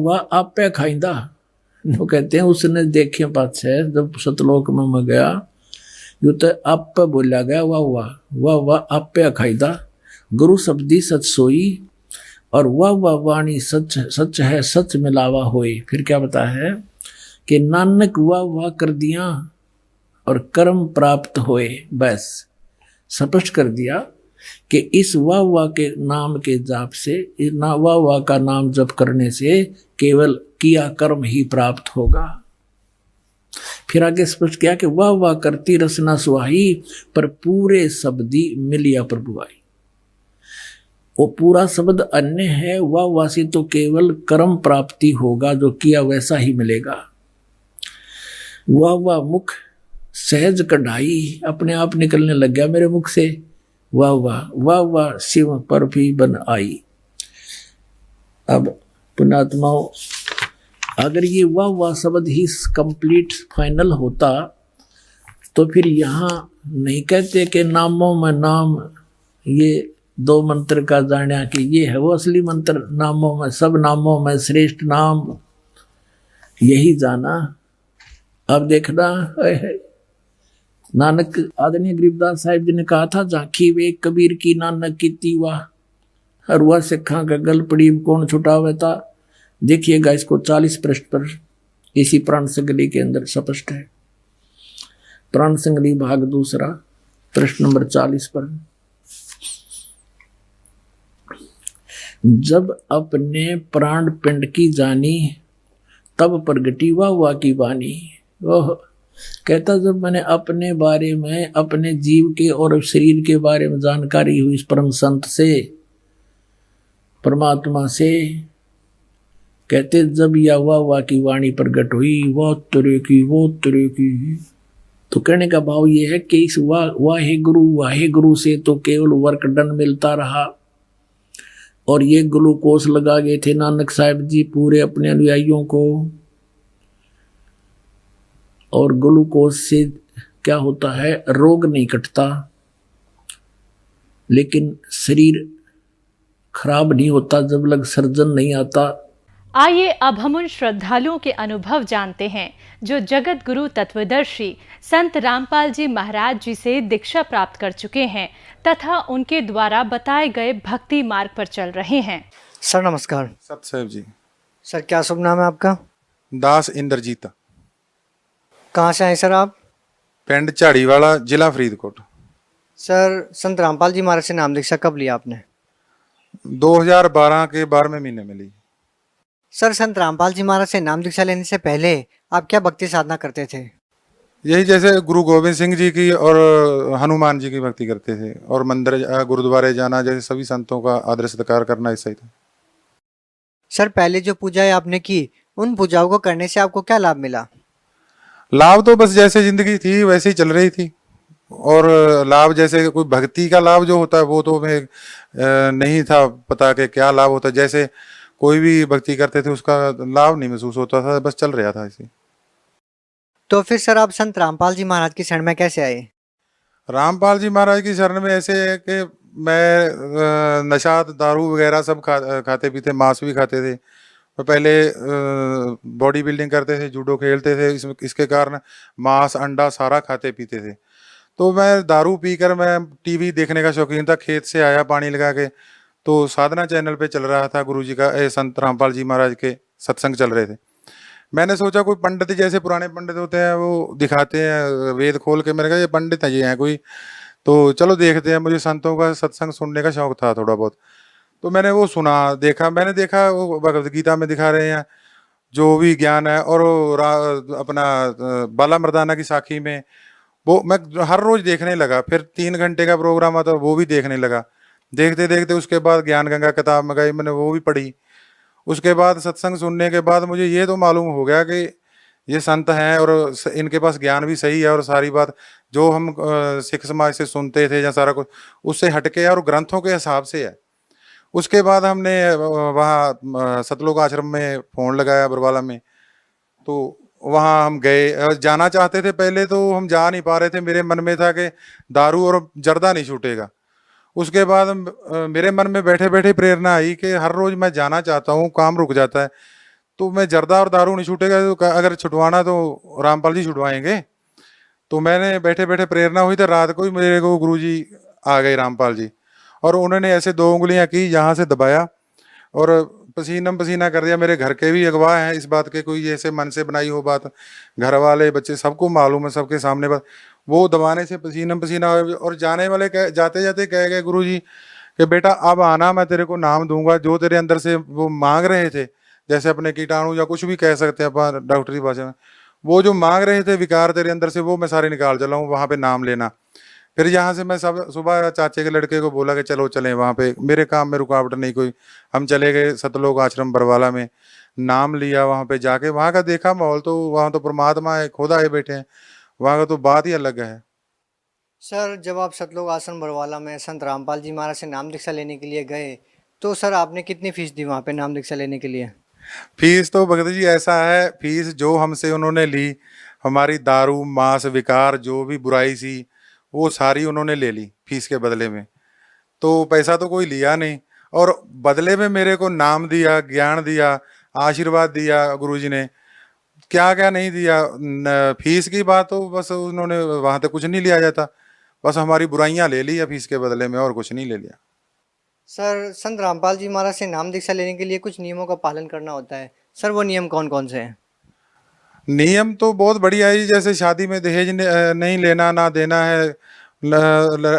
वाह आपे खाइंदा। वो कहते हैं उसने देखे पाछे जब सतलोक में गया, यो तो आप बोला गया वाह आपे खाइदा, गुरु शब्दी सच सोई, और वाह वाणी सच है सच मिलावा होए। फिर क्या बता है कि नानक वाह कर दिया और कर्म प्राप्त होए। बस स्पष्ट कर दिया कि इस वाह के नाम के जाप से, वाह का नाम जप करने से केवल किया कर्म ही प्राप्त होगा। फिर आगे स्पष्ट किया कि वाह करती रसना सुहाई, पर पूरे शब्दी मिलिया प्रभु आई। वो पूरा शब्द अन्य है, वाह से तो केवल कर्म प्राप्ति होगा, जो किया वैसा ही मिलेगा। वाह मुख सहज कढ़ाई, अपने आप निकलने लग गया मेरे मुख से। वाह शिव पर भी बन आई। अब पुण्यात्माओं, अगर ये वाह शब्द ही कंप्लीट फाइनल होता तो फिर यहाँ नहीं कहते कि नामों में नाम, ये 2 मंत्र का जाना कि ये है वो असली मंत्र, नामों में सब नामों में श्रेष्ठ नाम यही जाना। अब देखना, नानक आदरणीय गरीबदास साहिब जी ने कहा था, झांकी वे कबीर की नानक की तीवा, हरुआ सिखा का गल पड़ी कौन छुटावे था। देखिएगा इसको 40 पृष्ठ पर इसी प्राण संगली के अंदर स्पष्ट है। प्राण संगली भाग दूसरा प्रश्न नंबर 40 पर, जब अपने प्राण पिंड की जानी, तब प्रगटी वाह की वाणी। ओह, कहता जब मैंने अपने बारे में, अपने जीव के और शरीर के बारे में जानकारी हुई इस परम संत से, परमात्मा से, कहते जब या वाह की वाणी प्रकट हुई, वो तरह की। तो कहने का भाव ये है कि इस वाहे गुरु से तो केवल वर्क डन मिलता रहा, और ये ग्लूकोस लगा गए थे नानक साहिब जी पूरे अपने अनुयायियों को। और ग्लूकोज से क्या होता है, रोग नहीं कटता, लेकिन शरीर खराब नहीं होता जब लग सर्जन नहीं आता। आइए अब हम उन श्रद्धालुओं के अनुभव जानते हैं जो जगत गुरु तत्वदर्शी संत रामपाल जी महाराज जी से दीक्षा प्राप्त कर चुके हैं तथा उनके द्वारा बताए गए भक्ति मार्ग पर चल रहे हैं। सर नमस्कार। सत साहब जी। सर क्या शुभ नाम है आपका? दास इंद्रजीत। कहाँ से आए सर आप? पिंड झाड़ीवाला, जिला फरीदकोट। सर संत रामपाल जी महाराज से नाम दीक्षा कब लिया आपने? 2012 के 12वें महीने में ली। सर संत रामपाल जी महाराज से नाम दीक्षा लेने से पहले आप क्या भक्ति साधना करते थे? यही जैसे गुरु गोविंद सिंह जी की और हनुमान जी की भक्ति करते थे, और मंदिर गुरुद्वारे जाना, जैसे सभी संतों का आदर सत्कार करना, ऐसा ही था। सर पहले जो पूजाएं आपने की, उन पूजाओं को करने से आपको क्या लाभ मिला? लाभ तो बस जैसे जिंदगी थी वैसे ही चल रही थी, और लाभ जैसे कोई भक्ति का लाभ जो होता है वो तो हमें नहीं था पता कि क्या लाभ होता है। जैसे कोई भी भक्ति करते थे उसका लाभ नहीं महसूस होता था, बस चल रहा था ऐसे। तो फिर सर आप संत रामपाल जी महाराज की शरण में कैसे आए? रामपाल जी महाराज की शरण में ऐसे है कि मैं नशा दारू वगैरह सब खाते पीते, मांस भी खाते थे। तो पहले बॉडी बिल्डिंग करते थे, जूडो खेलते थे, इसके कारण मांस अंडा सारा खाते पीते थे। तो मैं दारू पीकर मैं टीवी देखने का शौकीन था। खेत से आया पानी लगा के, तो साधना चैनल पे चल रहा था गुरुजी का, संत रामपाल जी महाराज के सत्संग चल रहे थे। मैंने सोचा कोई पंडित, जैसे पुराने पंडित होते हैं वो दिखाते हैं वेद खोल के, मैंने कहा ये पंडित है ये हैं कोई। तो चलो देखते हैं, मुझे संतों का सत्संग सुनने का शौक था थोड़ा बहुत। तो मैंने वो सुना, देखा, मैंने देखा वो भगवत गीता में दिखा रहे हैं जो भी ज्ञान है, और वो अपना बाला मर्दाना की साखी में वो मैं हर रोज देखने लगा। फिर 3 घंटे का प्रोग्राम आता वो भी देखने लगा। देखते देखते उसके बाद ज्ञान गंगा किताब मंगाई, मैंने वो भी पढ़ी। उसके बाद सत्संग सुनने के बाद मुझे ये तो मालूम हो गया कि ये संत हैं और इनके पास ज्ञान भी सही है, और सारी बात जो हम सिख समाज से सुनते थे या सारा कुछ उससे हटके है और ग्रंथों के हिसाब से है। उसके बाद हमने वहाँ सतलोक आश्रम में फोन लगाया बरवाला में, तो वहाँ हम गए। जाना चाहते थे पहले, तो हम जा नहीं पा रहे थे। मेरे मन में था कि दारू और जर्दा नहीं छूटेगा। उसके बाद मेरे मन में बैठे बैठे प्रेरणा आई कि हर रोज मैं जाना चाहता हूँ, काम रुक जाता है, तो मैं जर्दा और दारू नहीं छूटेगा, तो अगर छुटवाना तो रामपाल जी छुटवाएंगे। तो मैंने बैठे बैठे प्रेरणा हुई, तो रात को ही मेरे को गुरुजी आ गए रामपाल जी, और उन्होंने ऐसे 2 उंगलियां की, यहाँ से दबाया और पसीना पसीना कर दिया। मेरे घर के भी अगवा हैं इस बात के, कोई ऐसे मन से बनाई हो बात, घर वाले बच्चे सबको मालूम है, सबके सामने बात। वो दबाने से पसीना पसीना हो, और जाने वाले जाते जाते कह गए गुरुजी कि बेटा अब आना, मैं तेरे को नाम दूंगा, जो तेरे अंदर से वो मांग रहे थे, जैसे अपने कीटाणु या कुछ भी कह सकते हैं अपन डॉक्टरी भाषा में, वो जो मांग रहे थे विकार तेरे अंदर से, वो मैं सारे निकाल चला हूँ, वहां पे नाम लेना। फिर यहाँ से मैं सब सुबह चाचे के लड़के को बोला कि चलो चलें वहाँ पे, मेरे काम में रुकावट नहीं कोई। हम चले गए सतलोक आश्रम बरवाला में, नाम लिया। वहाँ पे जाके वहाँ का देखा माहौल, तो वहाँ तो परमात्मा है, खुद आए बैठे हैं, वहाँ का तो बात ही अलग है। सर, जब आप सतलोक आश्रम बरवाला में संत रामपाल जी महाराज से नाम दीक्षा लेने के लिए गए, तो सर आपने कितनी फीस दी वहाँ पे नाम दीक्षा लेने के लिए? फीस तो भगत जी ऐसा है, फीस जो हमसे उन्होंने ली, हमारी दारू मांस विकार जो भी बुराई सी, वो सारी उन्होंने ले ली फीस के बदले में। तो पैसा तो कोई लिया नहीं, और बदले में मेरे को नाम दिया, ज्ञान दिया, आशीर्वाद दिया गुरुजी ने। क्या क्या नहीं दिया। फीस की बात तो बस उन्होंने वहां तक कुछ नहीं लिया जाता, बस हमारी बुराइयां ले ली है फीस के बदले में, और कुछ नहीं ले लिया। सर, संत रामपाल जी महाराज से नाम दीक्षा लेने के लिए कुछ नियमों का पालन करना होता है, सर वो नियम कौन कौन से हैं? नियम तो बहुत बढ़िया है, जैसे शादी में दहेज नहीं लेना, ना देना है,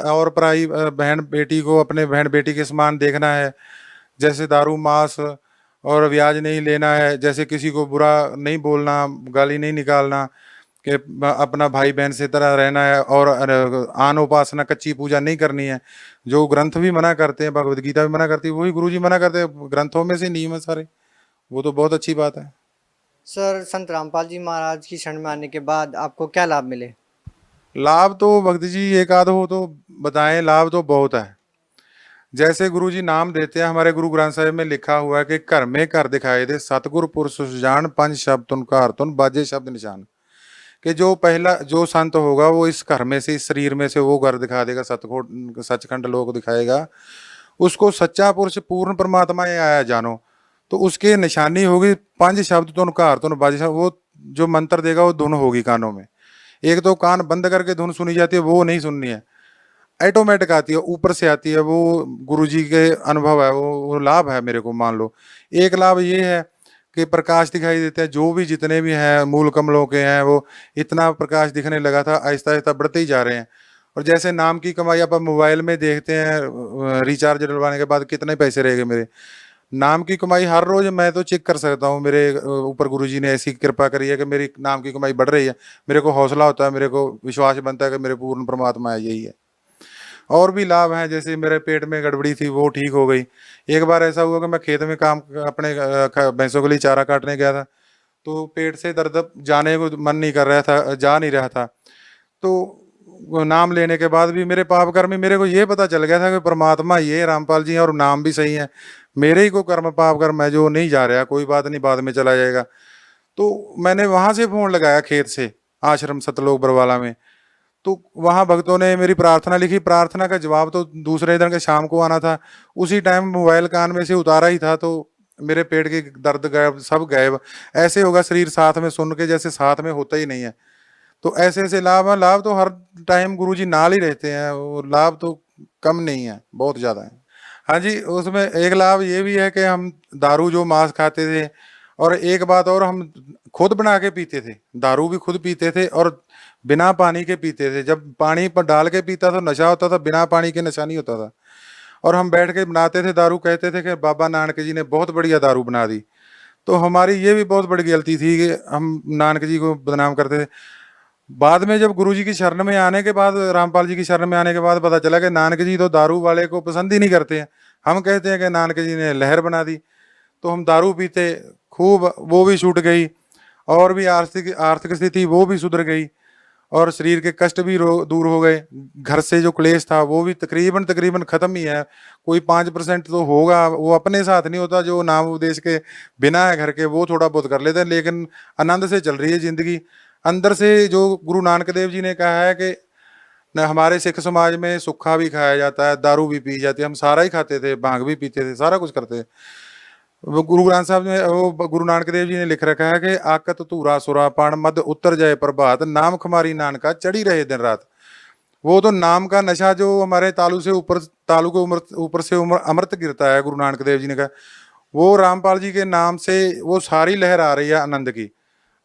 और पराई बहन बेटी को अपने बहन बेटी के समान देखना है, जैसे दारू मांस और ब्याज नहीं लेना है, जैसे किसी को बुरा नहीं बोलना, गाली नहीं निकालना, कि अपना भाई बहन से तरह रहना है, और आन उपासना कच्ची पूजा नहीं करनी है, जो ग्रंथ भी मना करते हैं, भगवत गीता भी मना करती है, वही गुरुजी मना करते हैं, ग्रंथों में से नियम है सारे, वो तो बहुत अच्छी बात है। सर, संत रामपाल जी महाराज की शरण में आने के बाद आपको क्या लाभ मिले? लाभ तो भक्त जी एक आध हो तो बताएं, लाभ तो बहुत है। जैसे गुरुजी नाम देते हैं, हमारे गुरु ग्रंथ साहिब में लिखा हुआ है कि घर में घर दिखाए दे सतगुर पुरुष सुजान, 5 शब्द तुनकार तुन बाजे शब्द निशान। कि जो पहला जो संत होगा वो इस घर में से, इस शरीर में से वो घर दिखा देगा, सचखंड लोक दिखाएगा, उसको सच्चा पुरुष पूर्ण परमात्मा ये आया जानो। तो उसके निशानी होगी 5 शब्द तुनकार तुन बाजे शब्द, वो जो मंत्र देगा वो धुन होगी कानों में। एक तो कान बंद करके धुन सुनी जाती है, वो नहीं सुननी है, ऑटोमेटिक आती है, ऊपर से आती है, वो गुरुजी के अनुभव है, वो लाभ है मेरे को। मान लो एक लाभ ये है कि प्रकाश दिखाई देते हैं, जो भी जितने भी हैं मूल कमलों के हैं, वो इतना प्रकाश दिखने लगा था, आहिस्ता आहिस्ता बढ़ते ही जा रहे हैं। और जैसे नाम की कमाई आप मोबाइल में देखते हैं, रिचार्ज डलवाने के बाद कितने पैसे रह गए मेरे, नाम की कमाई हर रोज मैं तो चेक कर सकता हूँ। मेरे ऊपर गुरुजी ने ऐसी कृपा करी है कि मेरी नाम की कमाई बढ़ रही है, मेरे को हौसला होता है, मेरे को विश्वास बनता है कि मेरे पूर्ण परमात्मा है, यही है। और भी लाभ हैं, जैसे मेरे पेट में गड़बड़ी थी वो ठीक हो गई। एक बार ऐसा हुआ कि मैं खेत में काम अपने भैंसों के लिए चारा काटने गया था, तो पेट से दर्द जाने को मन नहीं कर रहा था, जा नहीं रहा था। तो नाम लेने के बाद भी मेरे पाप कर्म, मेरे को ये पता चल गया था कि परमात्मा ये रामपाल जी हैं, और नाम भी सही है, मेरे ही को कर्म पाप कर्म है जो नहीं जा रहा, कोई बात नहीं, बाद में चला जाएगा। तो मैंने वहां से फोन लगाया खेत से आश्रम सतलोक बरवाला में, तो वहाँ भक्तों ने मेरी प्रार्थना लिखी। प्रार्थना का जवाब तो दूसरे दिन के शाम को आना था, उसी टाइम मोबाइल कान में से उतारा ही था, तो मेरे पेट के दर्द गायब, सब गायब। ऐसे होगा शरीर साथ में सुन के, जैसे साथ में होता ही नहीं है। तो ऐसे ऐसे लाभ है, लाभ तो हर टाइम गुरुजी नाल ही रहते हैं, वो लाभ तो कम नहीं है, बहुत ज़्यादा है। हाँ जी, उसमें एक लाभ ये भी है कि हम दारू जो मांस खाते थे, और एक बात और, हम खुद बना के पीते थे, दारू भी खुद पीते थे, और बिना पानी के पीते थे। जब पानी पर डाल के पीता तो नशा होता था, बिना पानी के नशा नहीं होता था। और हम बैठ के बनाते थे दारू, कहते थे कि बाबा नानक जी ने बहुत बढ़िया दारू बना दी। तो हमारी ये भी बहुत बड़ी गलती थी कि हम नानक जी को बदनाम करते थे। बाद में जब गुरुजी की शरण में आने के बाद, रामपाल जी की शरण में आने के बाद पता चला कि नानक जी तो दारू वाले को पसंद ही नहीं करते हैं। हम कहते हैं कि नानक जी ने लहर बना दी। तो हम दारू पीते खूब, वो भी छूट गई, और भी आर्थिक स्थिति वो भी सुधर गई, और शरीर के कष्ट भी दूर हो गए। घर से जो क्लेश था वो भी तकरीबन खत्म ही है। कोई 5% तो होगा, वो अपने साथ नहीं होता। जो नाम उपदेश के बिना है घर के, वो थोड़ा बहुत कर लेते हैं, लेकिन आनंद से चल रही है जिंदगी। अंदर से जो गुरु नानक देव जी ने कहा है कि न, हमारे सिख समाज में सुक्खा भी खाया जाता है, दारू भी पी जाती है। हम सारा ही खाते थे, भांग भी पीते थे, सारा कुछ करते थे। वो गुरु ग्रंथ साहब ने, वो गुरु नानक देव जी ने लिख रखा है कि आकत धूरा सुरा पान मद उत्तर जाए प्रभात, नाम खमारी नानका चढ़ी रहे दिन रात। वो तो नाम का नशा जो हमारे तालू के ऊपर से अमृत गिरता है, गुरु नानक देव जी ने कहा, वो रामपाल जी के नाम से वो सारी लहर आ रही है आनंद की।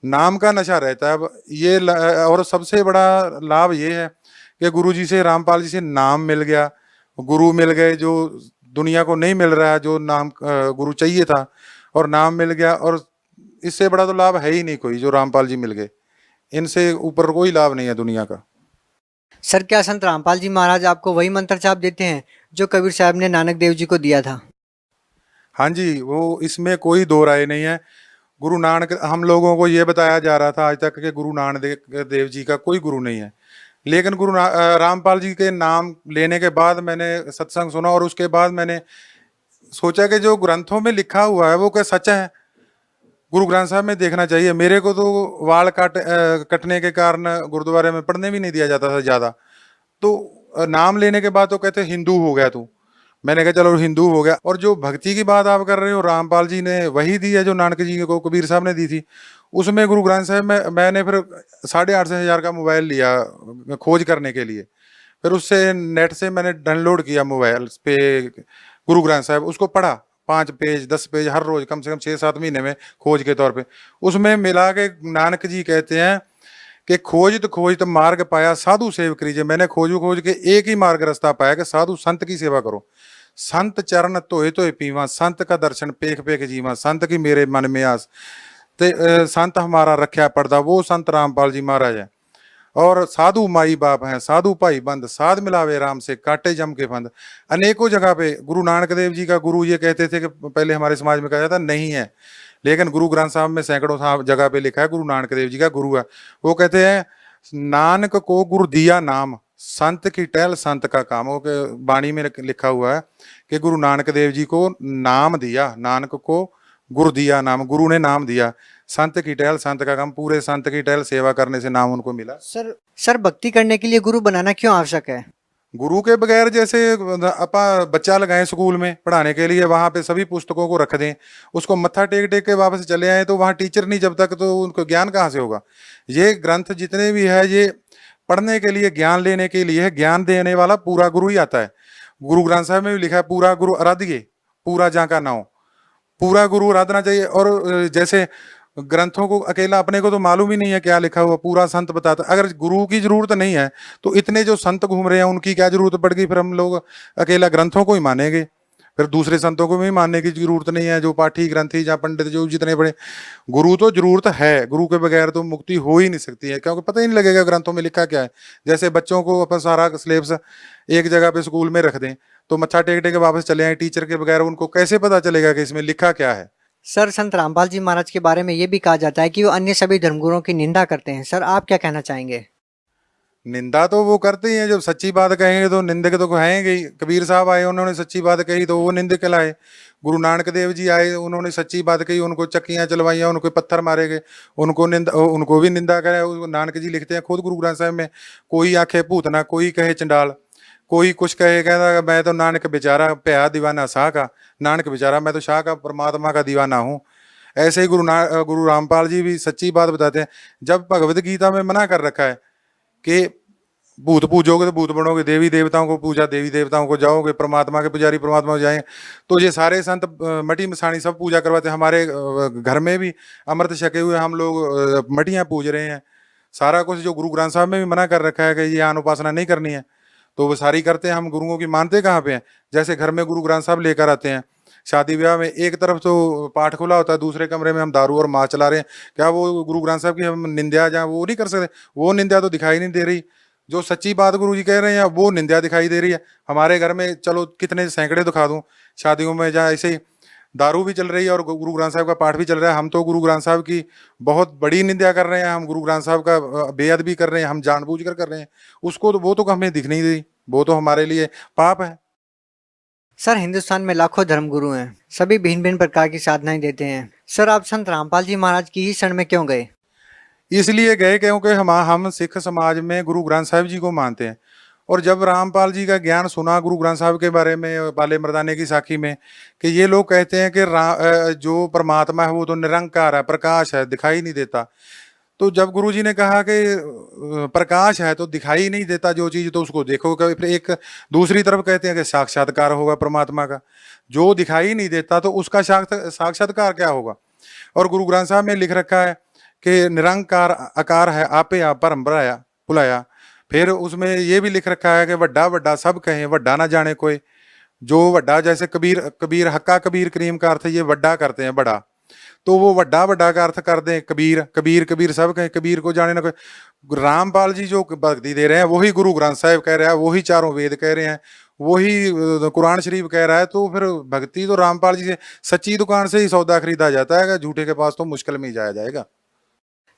नाम का नशा रहता है अब ये और सबसे बड़ा लाभ ये है कि गुरु जी से, रामपाल जी से नाम मिल गया, गुरु मिल गए जो दुनिया को नहीं मिल रहा है, जो नाम गुरु चाहिए था, और नाम मिल गया। और इससे बड़ा तो लाभ है ही नहीं कोई, जो रामपाल जी मिल गए। इनसे ऊपर कोई लाभ नहीं है दुनिया का। सर क्या संत रामपाल जी महाराज आपको वही मंत्र चाप देते हैं जो कबीर साहब ने नानक देव जी को दिया था? हाँ जी, वो इसमें कोई दो राय नहीं है। गुरु नानक, हम लोगों को ये बताया जा रहा था आज तक कि गुरु नानक देव जी का कोई गुरु नहीं है, लेकिन रामपाल जी के नाम लेने के बाद मैंने सत्संग सुना, और उसके बाद मैंने सोचा कि जो ग्रंथों में लिखा हुआ है वो क्या सच है, गुरु ग्रंथ साहब में देखना चाहिए। मेरे को तो वाल कटने के कारण गुरुद्वारे में पढ़ने भी नहीं दिया जाता था ज़्यादा। तो नाम लेने के बाद तो कहते हिंदू हो गया तू। मैंने कहा चलो हिंदू हो गया। और जो भक्ति की बात आप कर रहे हो, रामपाल जी ने वही दी है जो नानक जी को कबीर साहब ने दी थी। उसमें गुरु ग्रंथ साहब में मैंने फिर 8,500 का मोबाइल लिया खोज करने के लिए। फिर उससे नेट से मैंने डाउनलोड किया मोबाइल पे गुरु ग्रंथ साहब, उसको पढ़ा 5 पेज 10 पेज हर रोज, कम से कम 6-7 महीने में खोज के तौर पे। उसमें मिला के नानक जी कहते हैं कि खोज मार्ग पाया साधु सेव करीजे। मैंने खोज के एक ही मार्ग रास्ता पाया कि साधु संत की सेवा करो। संत चरण धोए धोए पीवा, संत का दर्शन पेख पेख जीवा, संत की मेरे मन में आस। संत हमारा रख्या पर्दा, वो संत रामपाल जी महाराज है। और साधु माई बाप हैं, साधु भाई बंद, साध मिलावे राम से काटे जम के फंद। अनेकों जगह पे गुरु नानक देव जी का गुरु ये कहते थे कि पहले हमारे समाज में कहा जाता नहीं है, लेकिन गुरु ग्रंथ साहब में सैकड़ों जगह पे लिखा है गुरु नानक देव जी का गुरु है। वो कहते हैं नानक को गुरु दिया नाम, संत की टहल संत का काम। वो वाणी में लिखा हुआ है कि गुरु नानक देव जी को नाम दिया, नानक को गुरु दिया नाम, गुरु ने नाम दिया। संत की टहल संत का काम, पूरे संत की टहल सेवा करने से नाम उनको मिला। सर भक्ति करने के लिए गुरु बनाना क्यों आवश्यक है? गुरु के बगैर, जैसे अपा बच्चा लगाएं स्कूल में पढ़ाने के लिए, वहां पे सभी पुस्तकों को रख दें, उसको मत्था टेक टेक के वापस चले आए, तो वहां टीचर नहीं जब तक, तो उनको ज्ञान कहाँ से होगा। ये ग्रंथ जितने भी है ये पढ़ने के लिए, ज्ञान लेने के लिए है। ज्ञान देने वाला पूरा गुरु ही आता है। गुरु ग्रंथ साहब में भी लिखा है पूरा गुरु आराध्य, पूरा जाका नाओ, पूरा गुरु आराधना चाहिए। और जैसे ग्रंथों को अकेला अपने को तो मालूम ही नहीं है क्या लिखा हुआ, पूरा संत बताता। अगर गुरु की जरूरत नहीं है तो इतने जो संत घूम रहे हैं उनकी क्या जरूरत पड़ गई? फिर हम लोग अकेला ग्रंथों को ही मानेंगे, फिर दूसरे संतों को भी मानने की जरूरत नहीं है, जो पाठी ग्रंथी या पंडित जो जितने बड़े। गुरु तो जरूरत है, गुरु के बगैर तो मुक्ति हो ही नहीं सकती है, क्योंकि पता ही नहीं लगेगा ग्रंथों में लिखा क्या है। जैसे बच्चों को अपन सारा सिलेबस एक जगह पे स्कूल में रख दें तो मत्था टेक टेक के वापस चले आए, टीचर के बगैर उनको कैसे पता चलेगा कि इसमें लिखा क्या है? सर संत रामपाल जी महाराज के बारे में ये भी कहा जाता है कि वो अन्य सभी धर्मगुरुओं की निंदा करते हैं। सर आप क्या कहना चाहेंगे? निंदा तो वो करते ही हैं, जब सच्ची बात कहेंगे तो निंदक तो कहेंगे ही। कबीर साहब आए, उन्होंने सच्ची बात कही तो वो निंदक कहलाए। गुरु नानक देव जी आए, उन्होंने सच्ची बात कही, उनको चक्कियां चलवाइयां, उनको पत्थर मारे गए, उनको भी निंदा करे। नानक जी लिखते हैं खुद गुरु ग्रंथ साहब में, कोई आखे भूतना, कोई कहे चंडाल, कोई कुछ कहे, कहता मैं तो नानक बेचारा प्या दीवाना शाह का, नानक बेचारा मैं तो शाह का परमात्मा का दीवाना हूँ। ऐसे ही गुरु रामपाल जी भी सच्ची बात बताते हैं। जब भगवत गीता में मना कर रखा है कि भूत पूजोगे तो भूत बनोगे, देवी देवताओं को पूजा, देवी देवताओं को जाओगे, परमात्मा के पुजारी परमात्मा को जाएंगे, तो ये सारे संत मटी मसाणी सब पूजा करवाते हैं। हमारे घर में भी अमृत छके हुए हम लोग मटियाँ पूज रहे हैं, सारा कुछ जो गुरु ग्रंथ साहब में भी मना कर रखा है कि ये आन उपासना नहीं करनी है, तो वो सारी करते हैं। हम गुरुओं की मानते कहाँ पे हैं? जैसे घर में गुरु ग्रंथ साहब लेकर आते हैं, शादी ब्याह में एक तरफ तो पाठ खुला होता है, दूसरे कमरे में हम दारू और माँ चला रहे हैं, क्या वो गुरु ग्रंथ साहब की हम निंदा जहाँ वो नहीं कर सकते? वो निंदा तो दिखाई नहीं दे रही। जो सच्ची बात गुरु जी कह रहे हैं वो निंदा दिखाई दे रही है। हमारे घर में चलो कितने सैकड़े दिखा दूं शादियों में जहाँ ऐसे ही दारू भी चल रही है और गुरु ग्रंथ साहब का पाठ भी चल रहा है, हम तो गुरु ग्रंथ साहब की बहुत बड़ी निंदा कर रहे हैं, हम गुरु ग्रंथ साहब का बेअदबी कर रहे हैं, हम जानबूझकर कर रहे हैं उसको, तो वो तो हमें दिख नहीं दी, वो तो हमारे लिए पाप है। सर हिंदुस्तान में लाखों धर्मगुरु हैं, सभी भिन्न भिन्न प्रकार की साधनाएं देते हैं। सर आप संत रामपाल जी महाराज की ही शरण में क्यों गए? इसलिए गए क्योंकि हम सिख समाज में गुरु ग्रंथ साहब जी को मानते हैं, और जब रामपाल जी का ज्ञान सुना गुरु ग्रंथ साहब के बारे में बाले मर्दाने की साखी में कि ये लोग कहते हैं कि जो परमात्मा है वो तो निरंकार है, प्रकाश है, दिखाई नहीं देता, तो जब गुरु जी ने कहा कि प्रकाश है तो दिखाई नहीं देता जो चीज़, तो उसको देखो। फिर एक दूसरी तरफ कहते हैं कि साक्षात्कार होगा परमात्मा का, जो दिखाई नहीं देता तो उसका साक्षात्कार क्या होगा? और गुरु ग्रंथ साहब में लिख रखा है कि निरंकार आकार है, आपे आप परम बुलाया बुलाया। फिर उसमें ये भी लिख रखा है कि वड्डा वड्डा सब कहें वड्डा ना जाने कोई। जो वड्डा, जैसे कबीर हक्का कबीर करीम का अर्थ ये वड्डा करते हैं, बड़ा, तो वो वड्डा वड्डा का अर्थ कर दें कबीर कबीर कबीर सब कहें, कबीर को जाने ना कोई। रामपाल जी जो भक्ति दे रहे हैं वही गुरु ग्रंथ साहब कह रहा है, वही चारों वेद कह रहे हैं, वही कुरान शरीफ कह रहा है, तो फिर भक्ति तो रामपाल जी से, सच्ची दुकान से ही सौदा खरीदा जाता है, झूठे के पास तो मुश्किल में ही जाया जाएगा।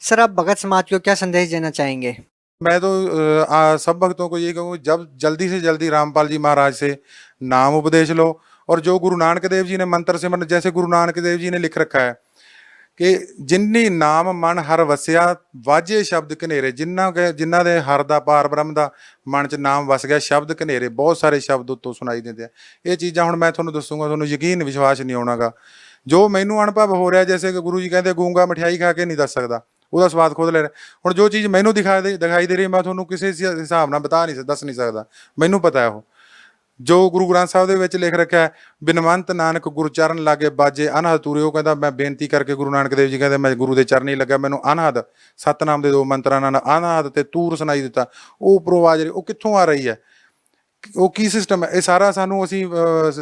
सर आप भगत समाज को क्या संदेश देना चाहेंगे? मैं तो सब भक्तों को ये कहूँ, जब जल्दी से जल्दी रामपाल जी महाराज से नाम उपदेश लो, और जो गुरु नानक देव जी ने मंत्र सिमरन, जैसे गुरु नानक देव जी ने लिख रखा है कि जिन्नी नाम मन हर वसिया वाजे शब्द कनेरे, जिन्ना दे हर दा पार ब्रह्म दा मन च नाम वस गया, शब्द कनेरे, बहुत सारे शब्द उत्तों सुनाई देते हैं। ये चीज़ां हुण मैं तुहानूं दसूंगा, तुहानूं यकीन विश्वास नहीं होणागा। जो मैनू अनुभव हो रहा, जैसे कि गुरु जी कहते गूंगा मिठाई खा के नहीं दस सकता, ਉਹਦਾ ਸਵਾਦ ਖੁਦ ਲੈ ਰਿਹਾ। ਹੁਣ ਜੋ ਚੀਜ਼ ਮੈਨੂੰ ਦਿਖਾਈ ਦੇ ਰਹੀ ਮੈਂ ਤੁਹਾਨੂੰ ਕਿਸੇ ਹਿਸਾਬ ਨਾਲ ਦੱਸ ਨਹੀਂ ਸਕਦਾ, ਮੈਨੂੰ ਪਤਾ ਹੈ ਉਹ ਜੋ ਗੁਰੂ ਗ੍ਰੰਥ ਸਾਹਿਬ ਦੇ ਵਿੱਚ ਲਿਖ ਰੱਖਿਆ ਹੈ। ਬਿਨਵੰਤ ਨਾਨਕ ਗੁਰਚਰਨ ਲਾਗੇ ਬਾਜੇ ਅਨਹਦ ਤੂਰੇ, ਉਹ ਕਹਿੰਦਾ ਮੈਂ ਬੇਨਤੀ ਕਰਕੇ, ਗੁਰੂ ਨਾਨਕ ਦੇਵ ਜੀ ਕਹਿੰਦੇ ਮੈਂ ਗੁਰੂ ਦੇ ਚਰਨੀ ਲੱਗਾ, ਮੈਨੂੰ ਅਨਹਦ ਸਤਨਾਮ ਦੇ 2 ਮੰਤਰਾਂ ਨਾਲ ਅਨਹਦ ਤੇ ਤੂਰ ਸੁਣਾਈ ਦਿੱਤਾ। ਉਹ ਉੱਪਰੋਂ ਆਵਾਜ਼ ਉਹ ਕਿੱਥੋਂ ਆ ਰਹੀ ਹੈ, ਉਹ ਕੀ ਸਿਸਟਮ ਹੈ? ਇਹ ਸਾਰਾ ਸਾਨੂੰ ਅਸੀਂ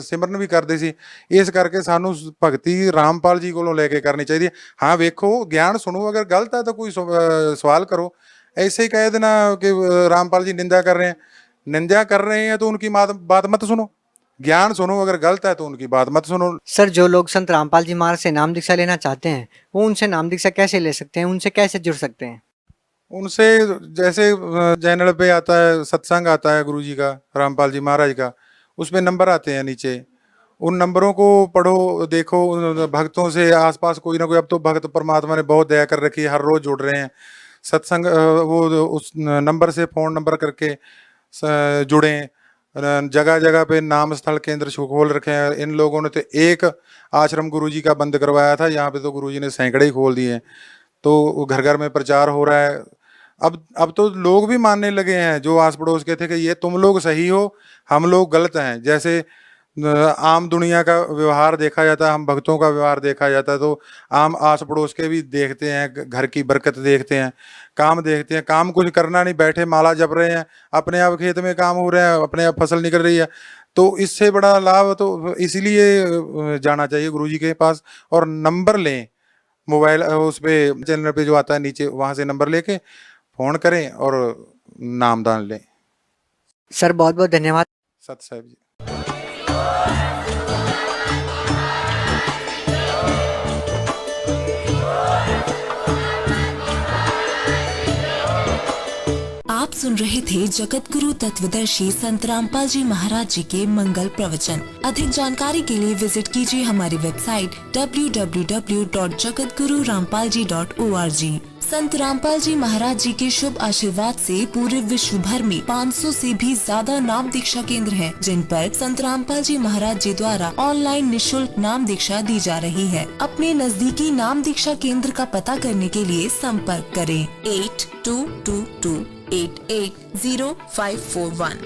ਸਿਮਰਨ ਵੀ ਕਰਦੇ ਸੀ, ਇਸ ਕਰਕੇ ਸਾਨੂੰ ਭਗਤੀ ਰਾਮਪਾਲ ਜੀ ਕੋਲੋਂ ਲੈ ਕੇ ਕਰਨੀ ਚਾਹੀਦੀ ਹੈ। ਹਾਂ ਵੇਖੋ, ਗਿਆਨ ਸੁਣੋ, ਅਗਰ ਗਲਤ ਹੈ ਤਾਂ ਕੋਈ सवाल करो। ऐसे ही कह देना कि रामपाल जी निंदा कर रहे हैं तो उनकी बात मत सुनो, ज्ञान सुनो, अगर गलत है तो उनकी बात मत सुनो। सर जो लोग संत रामपाल जी महाराज से नाम दीक्षा लेना चाहते हैं वो उनसे नाम दीक्षा कैसे ले सकते हैं, उनसे कैसे जुड़ सकते हैं? उनसे जैसे चैनल पे आता है, सत्संग आता है गुरु जी का, रामपाल जी महाराज का, उसमें नंबर आते हैं नीचे, उन नंबरों को पढ़ो, देखो, भक्तों से आसपास कोई ना कोई, अब तो भक्त परमात्मा ने बहुत दया कर रखी है, हर रोज़ जुड़ रहे हैं सत्संग, वो उस नंबर से फ़ोन नंबर करके जुड़ें। जगह जगह पे नाम स्थल केंद्र खोल रखे हैं। इन लोगों ने तो एक आश्रम गुरु जी का बंद करवाया था, यहाँ पे तो गुरु जी ने सैकड़े ही खोल दिए हैं, तो घर घर में प्रचार हो रहा है। अब तो लोग भी मानने लगे हैं, जो आस पड़ोस के थे कि ये तुम लोग सही हो, हम लोग गलत हैं। जैसे आम दुनिया का व्यवहार देखा जाता है, हम भक्तों का व्यवहार देखा जाता है, तो आम आस पड़ोस के भी देखते हैं, घर की बरकत देखते हैं, काम देखते हैं। काम कुछ करना नहीं, बैठे माला जप रहे हैं, अपने आप खेत में काम हो रहे हैं, अपने आप फसल निकल रही है, तो इससे बड़ा लाभ तो इसीलिए जाना चाहिए गुरु जी के पास, और नंबर लें मोबाइल, उस पर चैनल पे जो आता है नीचे, वहाँ से नंबर लेके फ़ोन करें और नामदान लें। सर बहुत बहुत धन्यवाद। सत साहब जी। आप सुन रहे थे जगत गुरु तत्वदर्शी संत रामपाल जी महाराज जी के मंगल प्रवचन। अधिक जानकारी के लिए विजिट कीजिए हमारी वेबसाइट www.jagatgururampalji.org। संत रामपाल जी महाराज जी के शुभ आशीर्वाद से पूरे विश्व भर में 500 से भी ज्यादा नाम दीक्षा केंद्र हैं, जिन पर संत रामपाल जी महाराज जी द्वारा ऑनलाइन निशुल्क नाम दीक्षा दी जा रही है। अपने नजदीकी नाम दीक्षा केंद्र का पता करने के लिए संपर्क करें 8222880541।